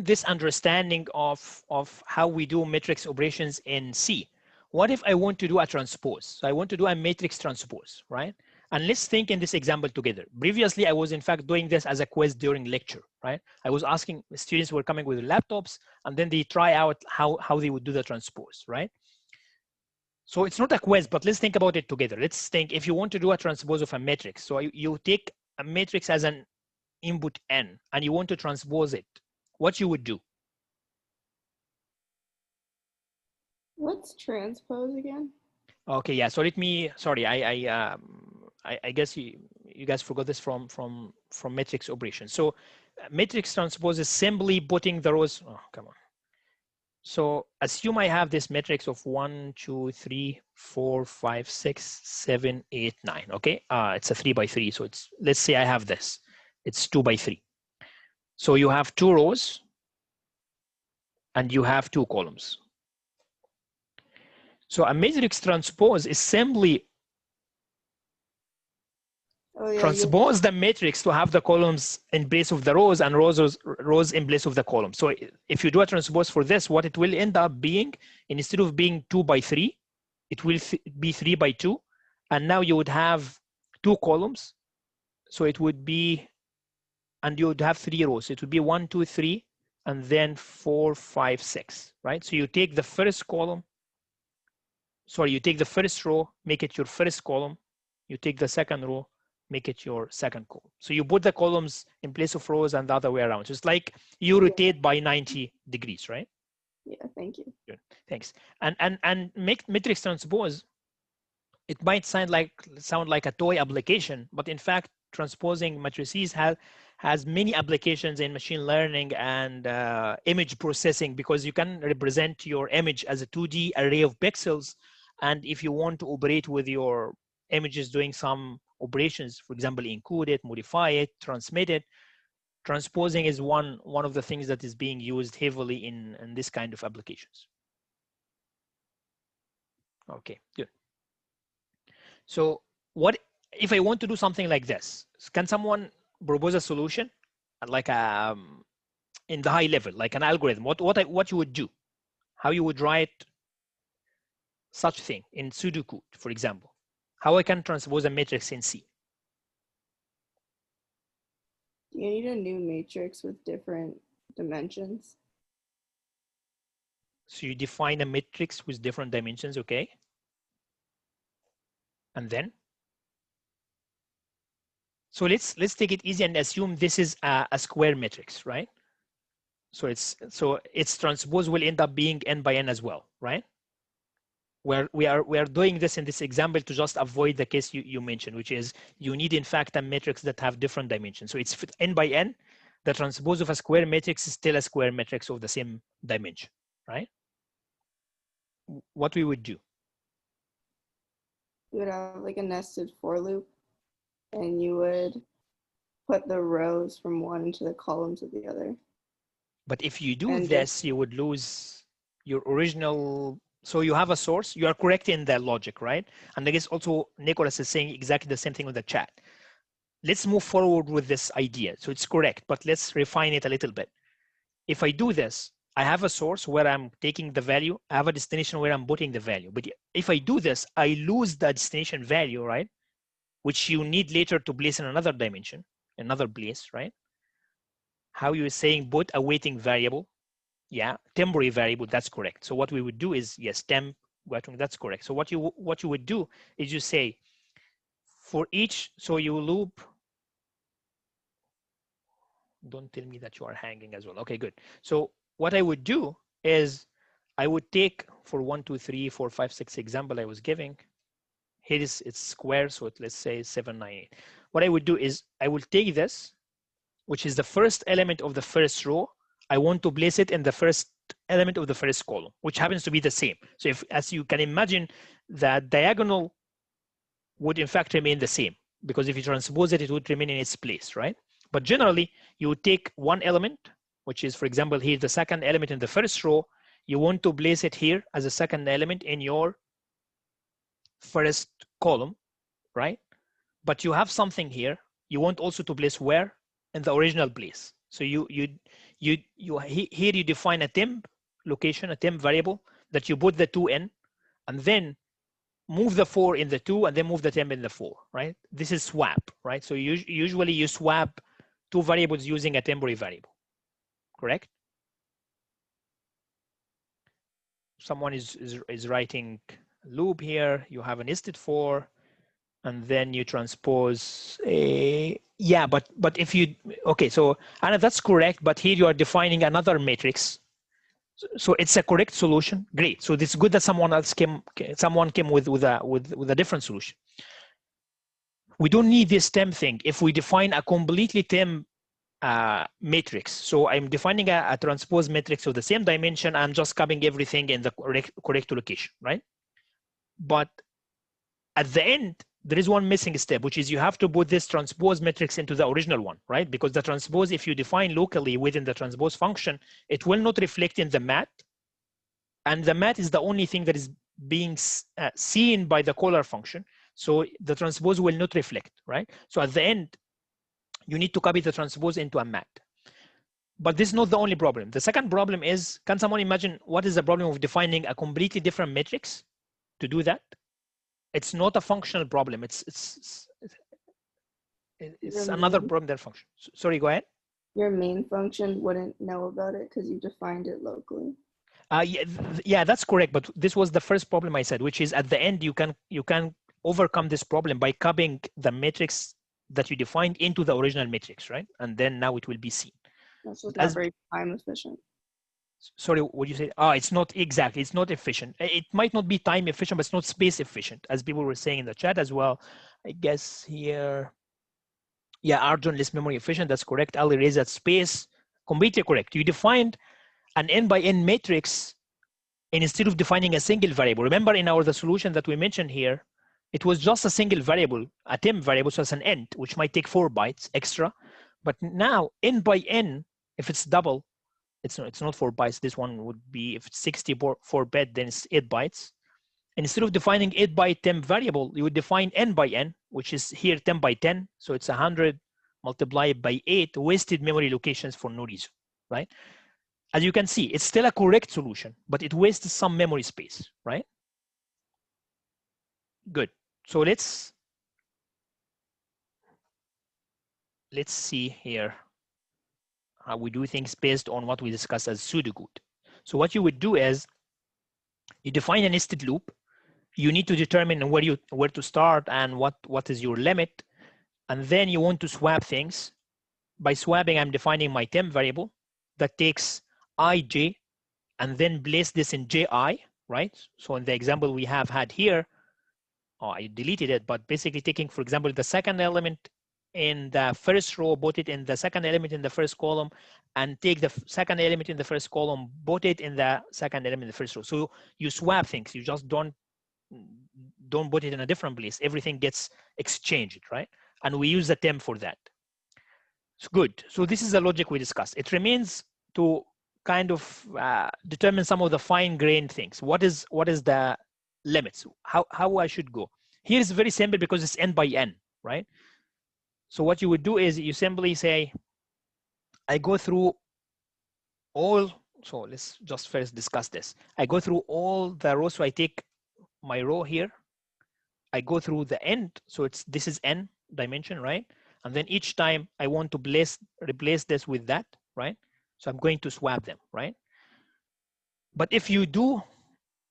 A: this understanding of how we do matrix operations in C, what if I want to do a transpose? So I want to do a matrix transpose, right? And let's think in this example together. Previously, I was in fact doing this as a quiz during lecture, right? I was asking students who were coming with laptops, and then they try out how they would do the transpose, right? So it's not a quiz, but let's think about it together. Let's think if you want to do a transpose of a matrix. So you take a matrix as an input n, and you want to transpose it, what you would do?
C: What's transpose again?
A: Okay, yeah. So let me. Sorry, I guess you guys forgot this from matrix operation. So matrix transpose is simply putting the rows. Oh, come on. So assume I have this matrix of 1, 2, 3, 4, 5, 6, 7, 8, 9. Okay, it's a 3 by 3. So it's, let's say I have this. It's 2 by 3. So you have 2 rows and you have 2 columns. So a matrix transpose is simply transpose the matrix to have the columns in place of the rows and rows in place of the columns. So if you do a transpose for this, what it will end up being, instead of being 2 by 3, it will be 3 by 2. And now you would have 2 columns. So it would be, and you would have 3 rows. It would be 1, 2, 3, and then 4, 5, 6, right? So you take the first column, sorry, you take the first row, make it your first column. You take the second row, make it your second column. So you put the columns in place of rows and the other way around. So it's like you rotate by 90 degrees, right?
C: Yeah, thank you.
A: Good, thanks. And make matrix transpose, it might sound like a toy application, but in fact, transposing matrices has many applications in machine learning and image processing, because you can represent your image as a 2D array of pixels. And if you want to operate with your images doing some operations, for example, encode it, modify it, transmit it, transposing is one of the things that is being used heavily in this kind of applications. Okay, good. So what if I want to do something like this? Can someone propose a solution, like in the high level, like an algorithm? What you would do? How you would write such thing in pseudocode, for example? How I can transpose a matrix in C?
C: Do you need a new matrix with different dimensions?
A: So you define a matrix with different dimensions, okay? And then? So let's take it easy and assume this is a square matrix, right? So its transpose will end up being n by n as well, right? Where we are doing this in this example to just avoid the case you mentioned, which is you need in fact a matrix that have different dimensions. So it's n by n. The transpose of a square matrix is still a square matrix of the same dimension, right? What we would do?
C: You would have like a nested for loop, and you would put the rows from one into the columns of the other.
A: But if you do
C: And
A: this, you would lose your original. So you have a source. You are correct in the logic, right? And I guess also Nicholas is saying exactly the same thing in the chat. Let's move forward with this idea. So it's correct, but let's refine it a little bit. If I do this, I have a source where I'm taking the value. I have a destination where I'm putting the value. But if I do this, I lose the destination value, right? Which you need later to place in another dimension, another place, right? How you're saying put a waiting variable. Yeah, temporary variable, that's correct. So what we would do is, yes, temp, that's correct. So what you would do is you say for each, so you loop. Don't tell me that you are hanging as well. Okay, good. So what I would do is I would take for 1, 2, 3, 4, 5, 6 example I was giving. Here is it's square, so let's say 7, 9, 8. What I would do is I will take this, which is the first element of the first row. I want to place it in the first element of the first column, which happens to be the same. So if, as you can imagine, the diagonal would in fact remain the same, because if you transpose it, it would remain in its place, right? But generally, you would take one element, which is, for example, here, the second element in the first row. You want to place it here as a second element in your first column, right? But you have something here. You want also to place where? In the original place. So here you define a temp location, a temp variable that you put the 2 in, and then move the 4 in the 2 and then move the temp in the 4, right? This is swap, right? So usually you swap 2 variables using a temporary variable, correct? Someone is writing loop here. You have a nested for, and then you transpose a, yeah, but if you, okay, so Anna, that's correct, but here you are defining another matrix. So it's a correct solution. Great. So it's good that someone came with a different solution. We don't need this temp thing if we define a completely temp matrix. So I'm defining a transpose matrix of the same dimension. I'm just copying everything in the correct location, right? But at the end, there is one missing step, which is you have to put this transpose matrix into the original one, right? Because the transpose, if you define locally within the transpose function, it will not reflect in the mat. And the mat is the only thing that is being seen by the caller function. So the transpose will not reflect, right? So at the end, you need to copy the transpose into a mat. But this is not the only problem. The second problem is, can someone imagine what is the problem of defining a completely different matrix to do that? It's not a functional problem. It's another problem than function. Sorry, go ahead.
C: Your main function wouldn't know about it because you defined it locally.
A: Yeah, that's correct. But this was the first problem I said, which is at the end you can overcome this problem by copying the matrix that you defined into the original matrix, right? And then now it will be seen.
C: That's just not very time efficient.
A: Sorry, what you say? It's not exactly. It's not efficient. It might not be time efficient, but it's not space efficient, as people were saying in the chat as well. I guess here, yeah, Arjun, less memory efficient. That's correct. I'll erase that space. Completely correct. You defined an n by n matrix, and instead of defining a single variable. Remember, in the solution that we mentioned here, it was just a single variable, a temp variable, so it's an int, which might take 4 bytes extra. But now, n by n, if it's double, it's not 4 bytes. This one would be, if it's 64-bit, then it's 8 bytes. And instead of defining 8 byte temp variable, you would define n by n, which is here 10 by 10. So it's 100 multiplied by 8 wasted memory locations for no reason, right? As you can see, it's still a correct solution, but it wastes some memory space, right? Good. So let's see here how we do things based on what we discussed as pseudocode. So what you would do is you define a nested loop. You need to determine where to start and what is your limit, and then you want to swap things. By swapping, I'm defining my temp variable that takes ij and then place this in ji, right? So in the example we have had here, I deleted it, but basically taking, for example, the second element in the first row, put it in the second element in the first column, and take the second element in the first column, put it in the second element in the first row. So you swap things. You just don't put it in a different place. Everything gets exchanged, right? And we use the temp for that. It's good. So this is the logic we discussed. It remains to kind of determine some of the fine-grained things. What is the limits? How I should go? Here is very simple because it's n by n, right? So what you would do is you simply say, I go through all, so let's just first discuss this. I go through all the rows, so I take my row here. I go through the end, so this is n dimension, right? And then each time I want to replace this with that, right? So I'm going to swap them, right? But if you do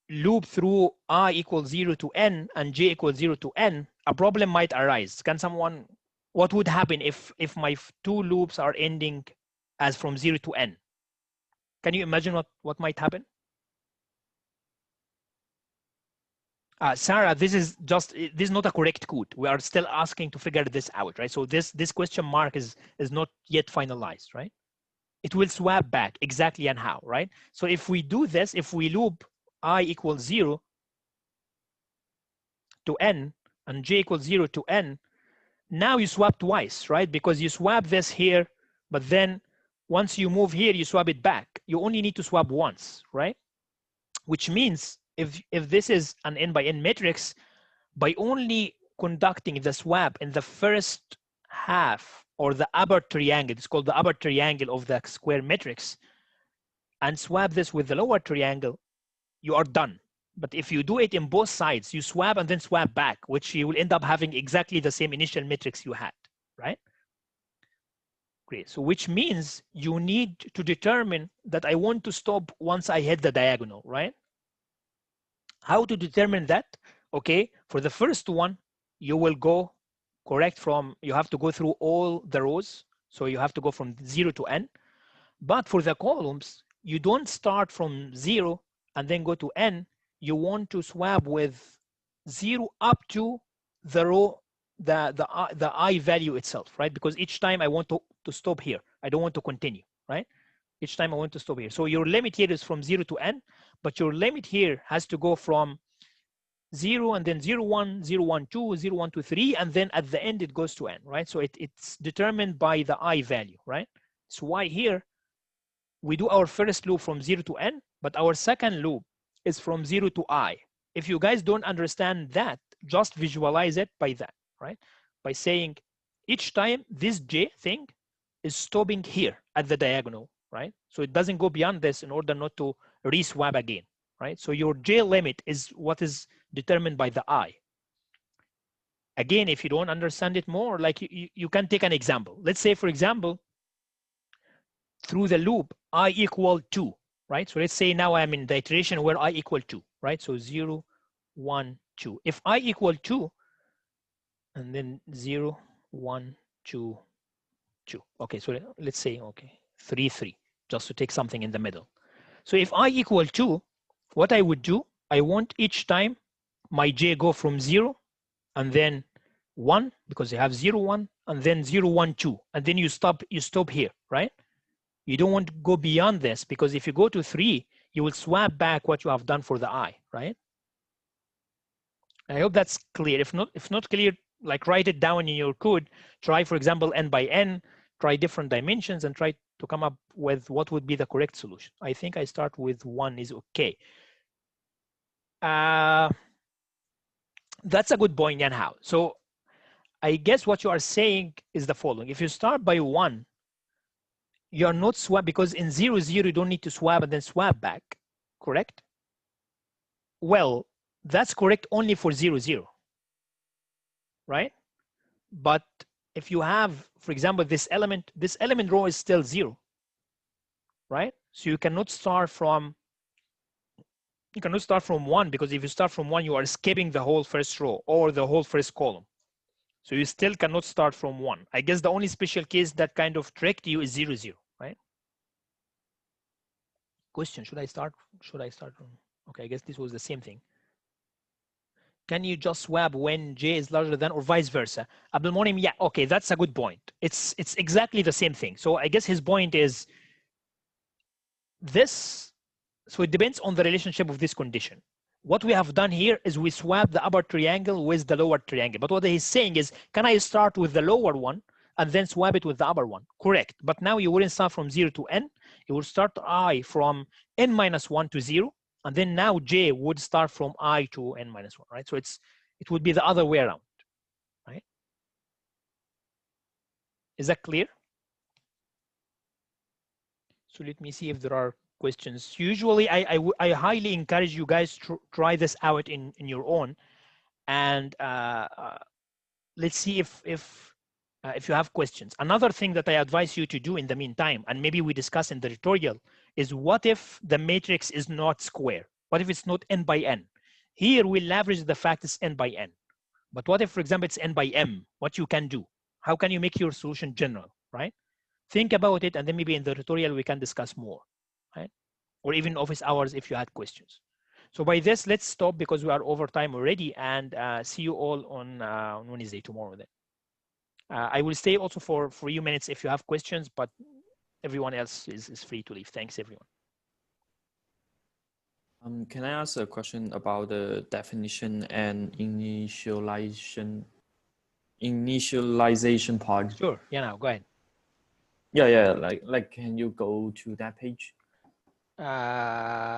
A: loop through I equals 0 to n and j equals 0 to n, a problem might arise. Can someone, what would happen if my two loops are ending as from 0 to n? Can you imagine what might happen? Sarah, this is not a correct code. We are still asking to figure this out, right? So this question mark is not yet finalized, right? It will swap back exactly and how, right? So if we do this, if we loop I equals 0 to n and j equals 0 to n, now you swap twice, right? Because you swap this here, but then once you move here, you swap it back. You only need to swap once, right? Which means if this is an n by n matrix, by only conducting the swap in the first half or the upper triangle, it's called the upper triangle of the square matrix, and swap this with the lower triangle, you are done. But if you do it in both sides, you swap and then swap back, which you will end up having exactly the same initial matrix you had, right? Great. So which means you need to determine that I want to stop once I hit the diagonal, right? How to determine that? Okay, for the first one, you will go correct from, you have to go through all the rows. So you have to go from 0 to n. But for the columns, you don't start from 0 and then go to n. You want to swap with 0 up to the row, the I value itself, right? Because each time I want to stop here. I don't want to continue, right? Each time I want to stop here. So your limit here is from 0 to n, but your limit here has to go from 0 and then 0, 1, 0, 1, 2, 0, 1, 2, 3, and then at the end it goes to n, right? So it's determined by the I value, right? So why here we do our first loop from 0 to n, but our second loop is from 0 to I. If you guys don't understand that, just visualize it by that, right? By saying each time this j thing is stopping here at the diagonal, right? So it doesn't go beyond this in order not to re-swap again, right? So your j limit is what is determined by the I. Again, if you don't understand it more, like you can take an example. Let's say, for example, through the loop, I equal 2, right? So let's say now I'm in the iteration where I equal 2, right? So 0, 1, 2. If I equal 2, and then 0, 1, 2, 2. Okay, so let's say, okay, 3, 3, just to take something in the middle. So if I equal 2, what I would do, I want each time my j go from 0 and then 1, because you have 0, 1, and then 0, 1, 2, and then you stop here, right? You don't want to go beyond this, because if you go to 3, you will swap back what you have done for the I, right? I hope that's clear. If not clear, like write it down in your code. Try, for example, n by n, try different dimensions and try to come up with what would be the correct solution. I think I start with 1 is okay. That's a good point, anyhow. So I guess what you are saying is the following. If you start by 1, you're not swap, because in 0, 0, you don't need to swap and then swap back, correct? Well, that's correct only for 0, 0, right? But if you have, for example, this element row is still 0, right? So you cannot start from 1, because if you start from 1, you are skipping the whole first row or the whole first column. So you still cannot start from 1. I guess the only special case that kind of tricked you is 0, 0, right? Question, should I start from, okay, I guess this was the same thing. Can you just swap when j is larger than, or vice versa? Abdul Monim, yeah, okay, that's a good point. It's exactly the same thing. So I guess his point is this, so it depends on the relationship of this condition. What we have done here is we swap the upper triangle with the lower triangle. But what he's saying is, can I start with the lower one and then swap it with the upper one? Correct. But now you wouldn't start from 0 to n. You will start I from n minus 1 to 0. And then now j would start from I to n minus 1, right? So it would be the other way around, right? Is that clear? So let me see if there are questions. Usually I highly encourage you guys to try this out in your own, and let's see if you have questions. Another thing that I advise you to do in the meantime, and maybe we discuss in the tutorial, is what if the matrix is not square? What if it's not n by n? Here we leverage the fact it's n by n. But what if, for example, it's n by m? What you can do? How can you make your solution general, right? Think about it, and then maybe in the tutorial we can discuss more, right? Or even office hours if you had questions. So by this, let's stop because we are over time already, and see you all on Wednesday, tomorrow then. I will stay also for a few minutes if you have questions, but everyone else is free to leave. Thanks, everyone.
F: Can I ask a question about the definition and initialization part?
A: Sure. Yeah, now go ahead.
F: Yeah. Like, can you go to that page?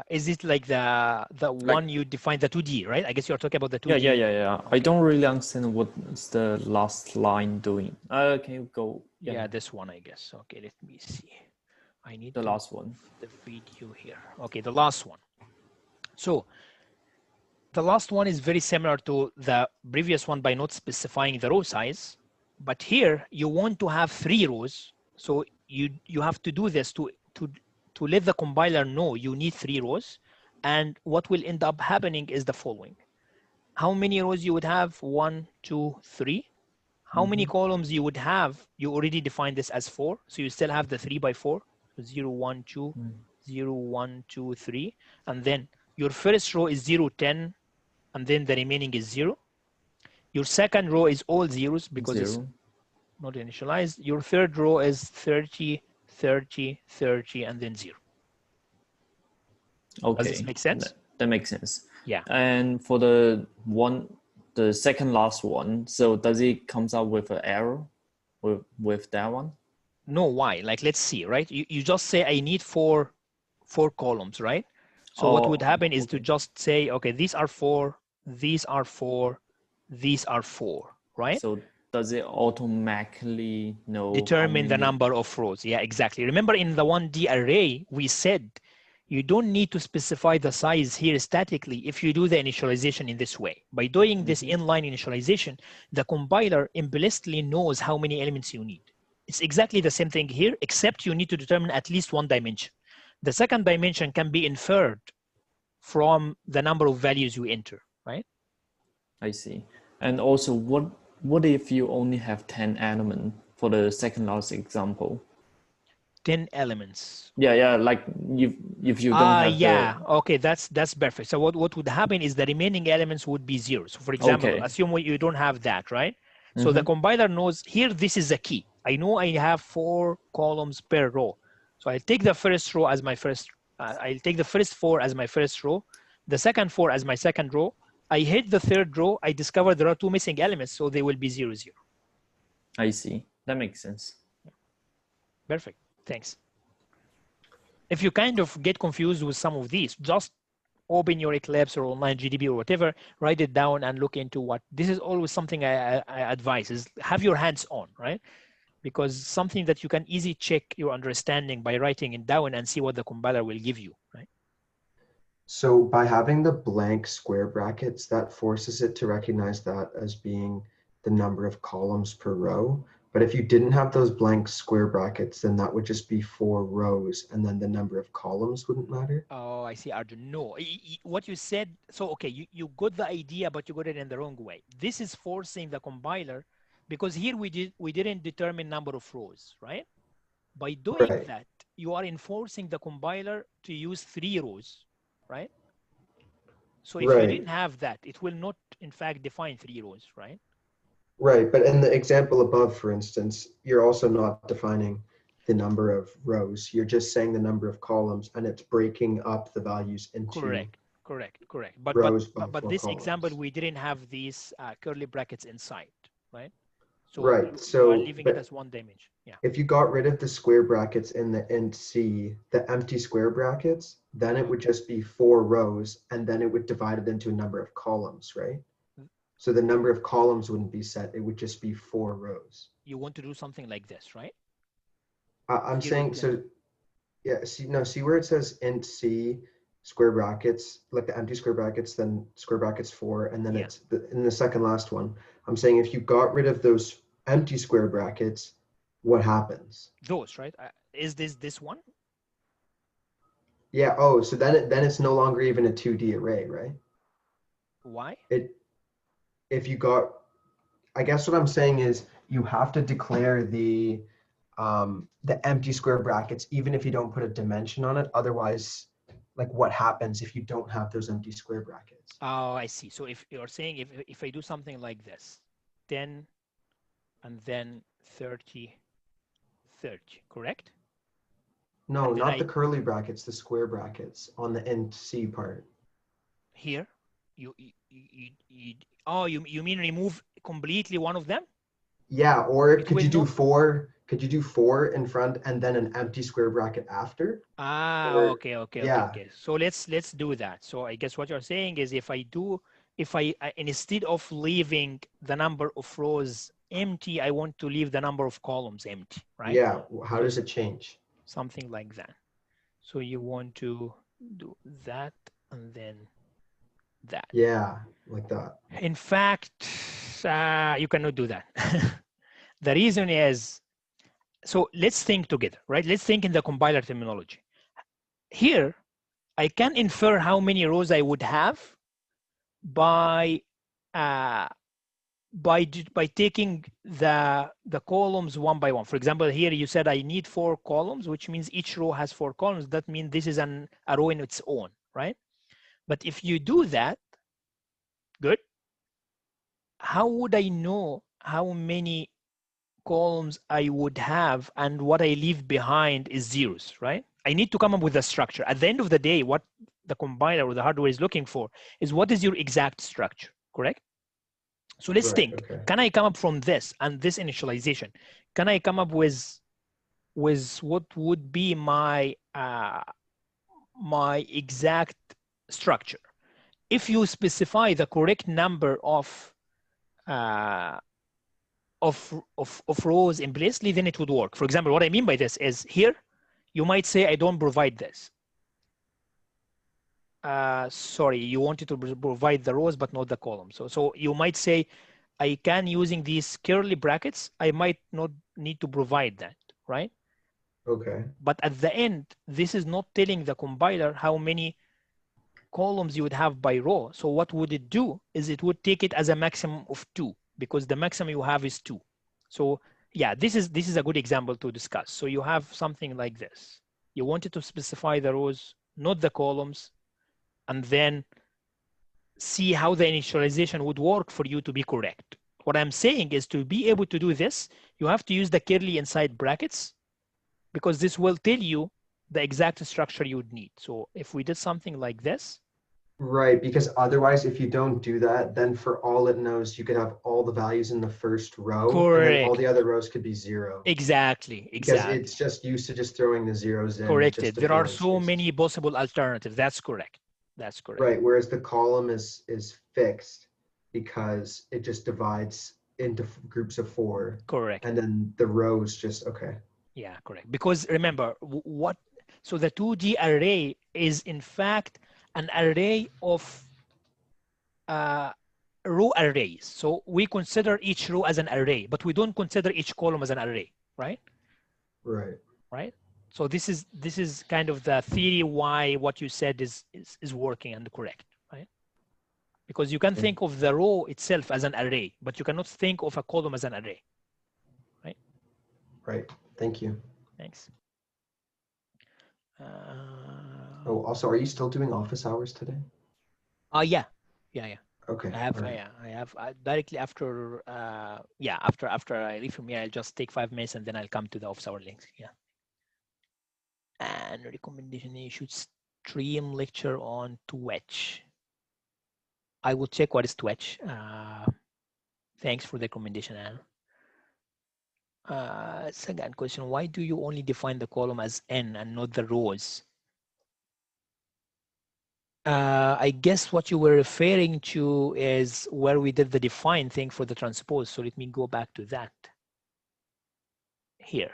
A: Is it like the one you defined, the 2D, right? I guess you're talking about the 2D.
F: Yeah. I don't really understand what's the last line doing. Can you go?
A: Yeah, this one, I guess. Okay, let me see. I need
F: the last one.
A: the video here. Okay, the last one. So the last one is very similar to the previous one by not specifying the row size, but here you want to have 3 rows. So you have to do this to let the compiler know you need 3 rows. And what will end up happening is the following. How many rows you would have? 1, 2, 3. How many columns you would have? You already defined this as 4. So you still have the 3 by 4. 0, 1, 2, 0, 1, 2, 3. And then your first row is 0, 10. And then the remaining is 0. Your second row is all zeros because it's not initialized. Your third row is 30, 30, 30, and then 0.
F: Okay.
A: Does this make sense?
F: That makes sense.
A: Yeah.
F: And for the second last one, so does it comes out with an error with that one?
A: No, why? Like, let's see, right? You just say I need four columns, right? So what would happen is to just say, okay, these are 4, these are 4, these are 4, right?
F: So does it automatically know
A: determine the number of rows? Yeah, exactly. Remember in the 1D array, we said you don't need to specify the size here statically if you do the initialization in this way. By doing this inline initialization, the compiler implicitly knows how many elements you need. It's exactly the same thing here, except you need to determine at least one dimension. The second dimension can be inferred from the number of values you enter, right?
F: I see. And also, what if you only have 10 elements for the second last example?
A: 10 elements.
F: Yeah. Like if you don't have
A: okay, that's perfect. So what would happen is the remaining elements would be 0. So for example, assume you don't have that, right? So the compiler knows here, this is the key. I know I have 4 columns per row. So I'll take the first row as my first, I'll take the first 4 as my first row, the second 4 as my second row. I hit the third row, I discover there are 2 missing elements, so they will be 0, 0.
F: I see. That makes sense.
A: Perfect. Thanks. If you kind of get confused with some of these, just open your Eclipse or online GDB or whatever, write it down and look into what. This is always something I advise is have your hands on, right? Because something that you can easily check your understanding by writing it down and see what the compiler will give you, right?
G: So by having the blank square brackets, that forces it to recognize that as being the number of columns per row. But if you didn't have those blank square brackets, then that would just be 4 rows, and then the number of columns wouldn't matter.
A: Oh, I see, Arjun. No, what you said, so okay, you got the idea, but you got it in the wrong way. This is forcing the compiler, because here we didn't determine number of rows, right? By doing that, you are enforcing the compiler to use 3 rows, right? So if you didn't have that, it will not, in fact, define 3 rows, right?
G: Right, but in the example above, for instance, you're also not defining the number of rows. You're just saying the number of columns, and it's breaking up the values into
A: correct.
G: rows
A: But this example, we didn't have these curly brackets inside, right? So
G: so
A: you are leaving it as one dimension. Yeah.
G: If you got rid of the square brackets in the int c, the empty square brackets, then it would just be 4 rows, and then it would divide it into a number of columns, right? So the number of columns wouldn't be set, it would just be 4 rows.
A: You want to do something like this, right?
G: I'm saying, so yeah, see where it says int c square brackets, like the empty square brackets, then square brackets 4, and then it's in the second last one. I'm saying if you got rid of those empty square brackets, what happens?
A: Those, right? Is this one?
G: Yeah. Oh, so then it's no longer even a 2D array, right?
A: Why?
G: If you got I guess what I'm saying is you have to declare the empty square brackets, even if you don't put a dimension on it. Otherwise, like what happens if you don't have those empty square brackets?
A: Oh, I see. So if you're saying if I do something like this, 10 and then 30, 30, correct?
G: No,
A: And then
G: not the curly brackets, the square brackets on the int C part.
A: here, oh, you mean remove completely one of them?
G: Yeah, or
A: It
G: could
A: will
G: you do
A: not.
G: four? Could you do 4 in front and then an empty square bracket after?
A: Ah,
G: Or
A: okay.
G: yeah,
A: So let's do that. So I guess what you're saying is if I instead of leaving the number of rows empty, I want to leave the number of columns empty, right?
G: yeah. How
A: So
G: does it change?
A: something like that. So you want to do that and then that.
G: Yeah, like that.
A: In fact, you cannot do that. The reason is, so let's think together, right? Let's think in the compiler terminology. Here, I can infer how many rows I would have by taking the columns one by one. For example, here you said I need 4 columns, which means each row has 4 columns. That means this is a row in its own, right? But if you do that, good. How would I know how many columns I would have and what I leave behind is zeros, right? I need to come up with a structure. At the end of the day, what the compiler or the hardware is looking for is what is your exact structure, correct? So let's
G: Right,
A: think,
G: okay.
A: can I come up from this and this initialization? Can I come up with what would be my my exact structure? If you specify the correct number of rows implicitly, then it would work. For example, what I mean by this is here, you might say, I don't provide this. Sorry, you wanted to provide the rows, but not the columns. So you might say, I can, using these curly brackets, I might not need to provide that, right?
G: Okay.
A: But at the end, this is not telling the compiler how many columns you would have by row. So what would it do is it would take it as a maximum of 2 because the maximum you have is 2. So yeah, this is a good example to discuss. So you have something like this. You wanted to specify the rows, not the columns, and then see how the initialization would work for you to be correct. What I'm saying is to be able to do this, you have to use the curly inside brackets because this will tell you the exact structure you would need. So if we did something like this,
G: Right, because otherwise, if you don't do that, then for all it knows, you could have all the values in the first row, and then all
A: correct.
G: the other rows could be 0.
A: Exactly.
G: Because it's just used to just throwing the zeros in just
A: Corrected.
G: to
A: There
G: fill
A: are
G: in
A: so
G: spaces.
A: many possible alternatives. That's correct. That's correct.
G: Right, whereas the column is fixed because it just divides into groups of 4.
A: Correct.
G: And then the rows just, okay.
A: Yeah, correct. Because remember, so the 2D array is in fact an array of row arrays. So we consider each row as an array, but we don't consider each column as an array, right?
G: Right.
A: Right. So this is kind of the theory why what you said is working and correct, right? Because you can think of the row itself as an array, but you cannot think of a column as an array, right?
G: Right. Thank you.
A: Thanks.
G: Oh, also, are you still doing office hours today?
A: Yeah.
G: Okay.
A: I have,
G: right.
A: I have directly after, after I leave from here, I'll just take 5 minutes and then I'll come to the office hour links. Yeah. And recommendation, you should stream lecture on Twitch. I will check what is Twitch. Thanks for the recommendation, Anna. Second question, why do you only define the column as n and not the rows? I guess what you were referring to is where we did the define thing for the transpose. So let me go back to that. Here.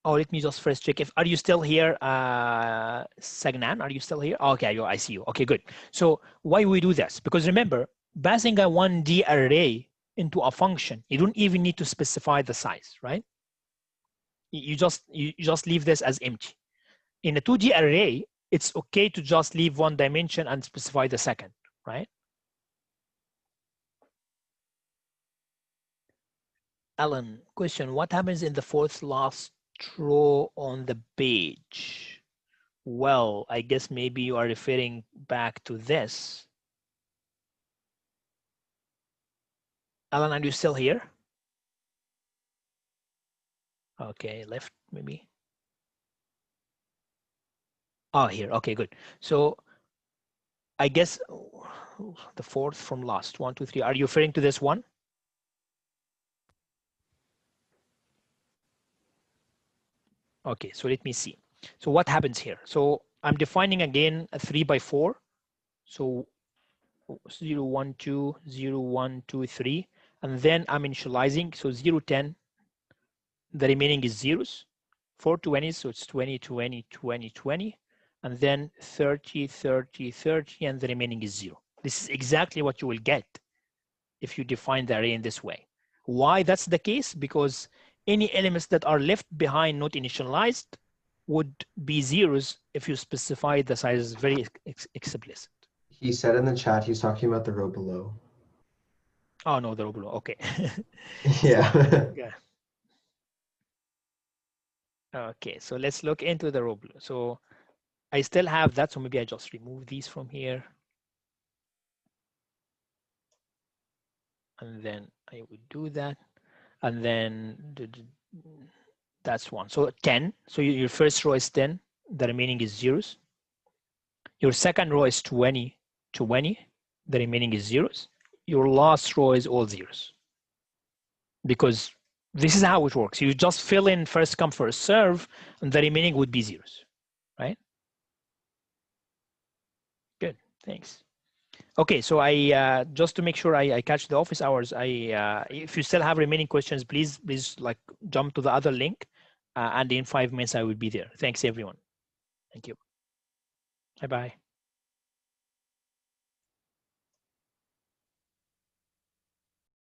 A: Let me just first check are you still here, Sagnan? Are you still here? Okay, I see you. Okay, good. So why we do this? Because remember, passing a 1D array into a function, you don't even need to specify the size, right? You just leave this as empty. In a 2D array, it's okay to just leave one dimension and specify the second, right? Alan, question, what happens in the fourth last row on the page? Well, I guess maybe you are referring back to this. Alan, are you still here? Okay, left maybe. Oh, here, okay, good. So I guess the fourth from last, 1, 2, 3. Are you referring to this one? Okay, so let me see. So what happens here? So I'm defining again a 3 by 4. So 0, 1, 2, 0, 1, 2, 3. And then I'm initializing. So 0, 10. The remaining is zeros. 4 20s, so it's 20, 20, 20, 20. And then 30, 30, 30, and the remaining is 0. This is exactly what you will get if you define the array in this way. Why that's the case? Because any elements that are left behind not initialized would be zeros if you specify the size is very explicit.
G: He said in the chat he's talking about the row below.
A: Oh no, the row below. Okay.
G: Yeah.
A: So, yeah. Okay, so let's look into the row below. So I still have that, so maybe I just remove these from here. And then I would do that. And then that's one. So 10. So your first row is 10. The remaining is zeros. Your second row is 20, 20. The remaining is zeros. Your last row is all zeros. Because this is how it works. You just fill in first come, first serve, and the remaining would be zeros, right? Good, thanks. Okay, so I just to make sure I catch the office hours, if you still have remaining questions, please like jump to the other link, and in 5 minutes I will be there. Thanks everyone. Thank you. Bye bye.